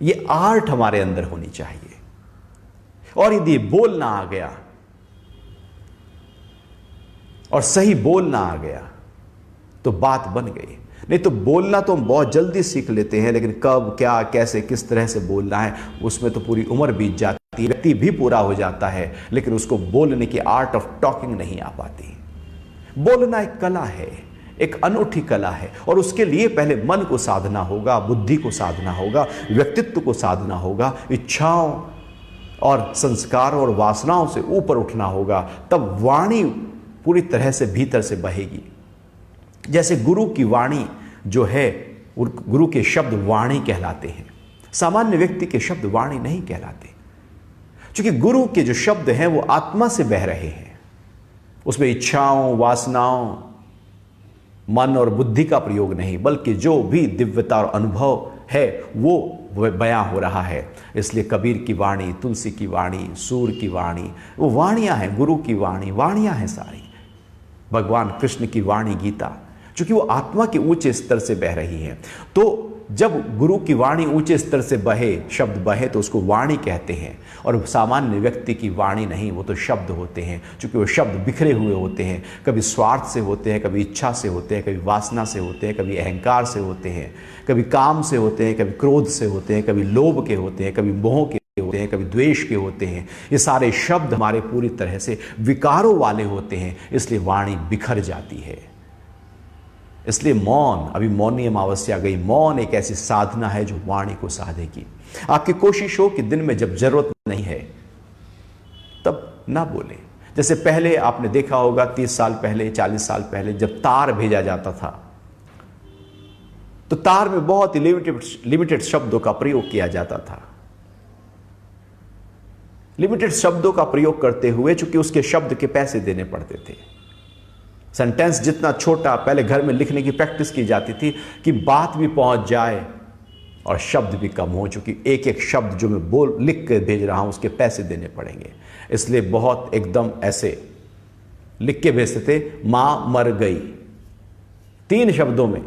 ये आर्ट हमारे अंदर होनी चाहिए। और यदि बोलना आ गया और सही बोलना आ गया तो बात बन गई। नहीं तो बोलना तो हम बहुत जल्दी सीख लेते हैं, लेकिन कब, क्या, कैसे, किस तरह से बोलना है उसमें तो पूरी उम्र बीत जाती है, व्यक्ति भी पूरा हो जाता है, लेकिन उसको बोलने की आर्ट ऑफ टॉकिंग नहीं आ पाती। बोलना एक कला है, एक अनूठी कला है, और उसके लिए पहले मन को साधना होगा, बुद्धि को साधना होगा, व्यक्तित्व को साधना होगा, इच्छाओं और संस्कारों और वासनाओं से ऊपर उठना होगा। तब वाणी पूरी तरह से भीतर से बहेगी। जैसे गुरु की वाणी जो है, गुरु के शब्द वाणी कहलाते हैं, सामान्य व्यक्ति के शब्द वाणी नहीं कहलाते, क्योंकि गुरु के जो शब्द हैं वो आत्मा से बह रहे हैं। उसमें इच्छाओं, वासनाओं, मन और बुद्धि का प्रयोग नहीं, बल्कि जो भी दिव्यता और अनुभव है वो बयां हो रहा है। इसलिए कबीर की वाणी, तुलसी की वाणी, सूर की वाणी, वो वाणियां हैं, गुरु की वाणी वाणियां हैं सारी। भगवान कृष्ण की वाणी गीता, क्योंकि वो आत्मा के ऊंचे स्तर से बह रही है। तो जब गुरु की वाणी ऊंचे स्तर से बहे, शब्द बहे, तो उसको वाणी कहते हैं। और सामान्य व्यक्ति की वाणी नहीं, वो तो शब्द होते हैं, क्योंकि वो शब्द बिखरे हुए होते हैं। कभी स्वार्थ से होते हैं, कभी इच्छा से होते हैं, कभी वासना से होते हैं, कभी अहंकार से होते हैं, कभी काम से होते हैं, कभी क्रोध से होते हैं, कभी लोभ के होते हैं, कभी मोह के होते हैं, कभी द्वेष के होते हैं। ये सारे शब्द हमारे पूरी तरह से विकारों वाले होते हैं, इसलिए वाणी बिखर जाती है। इसलिए मौन, अभी मौनी अमावस्या गई, मौन एक ऐसी साधना है जो वाणी को साधेगी। आपकी कोशिश हो कि दिन में जब जरूरत नहीं है तब ना बोले। जैसे पहले आपने देखा होगा 30 साल पहले, 40 साल पहले जब तार भेजा जाता था तो तार में बहुत ही लिमिटेड शब्दों का प्रयोग किया जाता था। लिमिटेड शब्दों का प्रयोग करते हुए चूंकि उसके शब्द के पैसे देने पड़ते थे। सेंटेंस जितना छोटा, पहले घर में लिखने की प्रैक्टिस की जाती थी कि बात भी पहुंच जाए और शब्द भी कम हो, चूंकि एक एक शब्द जो मैं लिख के भेज रहा हूं उसके पैसे देने पड़ेंगे। इसलिए बहुत एकदम ऐसे लिख के भेजते थे, मां मर गई, 3 शब्दों में।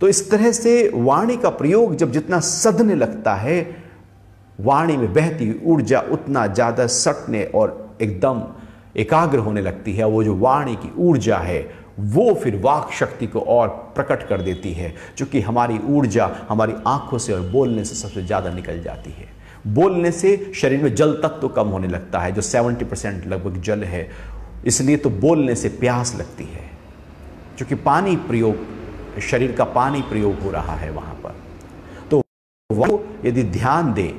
तो इस तरह से वाणी का प्रयोग जब जितना सधने लगता है, वाणी में बहती ऊर्जा उतना ज्यादा सटने और एकदम एकाग्र होने लगती है। वो जो वाणी की ऊर्जा है वो फिर वाक शक्ति को और प्रकट कर देती है, क्योंकि हमारी ऊर्जा हमारी आंखों से और बोलने से सबसे ज्यादा निकल जाती है। बोलने से शरीर में जल तत्व तो कम होने लगता है, जो 70% लगभग जल है। इसलिए तो बोलने से प्यास लगती है, क्योंकि पानी प्रयोग, शरीर का पानी प्रयोग हो रहा है वहां पर। तो वो यदि ध्यान दें,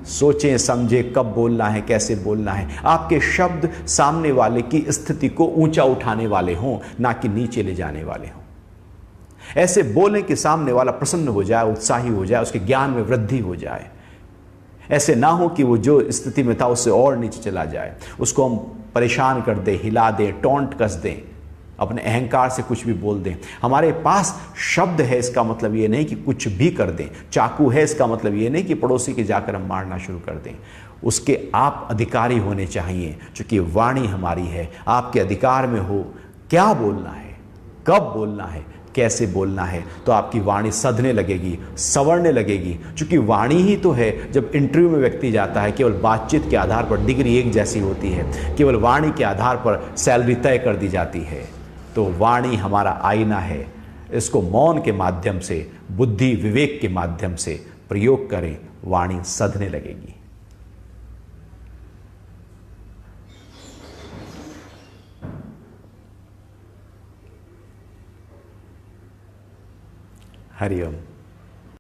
सोचें समझें कब बोलना है, कैसे बोलना है, आपके शब्द सामने वाले की स्थिति को ऊंचा उठाने वाले हों, ना कि नीचे ले जाने वाले हों। ऐसे बोलें कि सामने वाला प्रसन्न हो जाए, उत्साही हो जाए, उसके ज्ञान में वृद्धि हो जाए। ऐसे ना हो कि वो जो स्थिति में था उससे और नीचे चला जाए, उसको हम परेशान कर दें, हिला दें, टोंट कस दें, अपने अहंकार से कुछ भी बोल दें। हमारे पास शब्द है इसका मतलब ये नहीं कि कुछ भी कर दें, चाकू है इसका मतलब ये नहीं कि पड़ोसी के जाकर हम मारना शुरू कर दें। उसके आप अधिकारी होने चाहिए, क्योंकि वाणी हमारी है, आपके अधिकार में हो। क्या बोलना है, कब बोलना है, कैसे बोलना है, तो आपकी वाणी सधने लगेगी, संवरने लगेगी। क्योंकि वाणी ही तो है, जब इंटरव्यू में व्यक्ति जाता है केवल बातचीत के आधार पर डिग्री एक जैसी होती है, केवल वाणी के आधार पर सैलरी तय कर दी जाती है। तो वाणी हमारा आईना है, इसको मौन के माध्यम से, बुद्धि विवेक के माध्यम से प्रयोग करें, वाणी सधने लगेगी। हरिओम।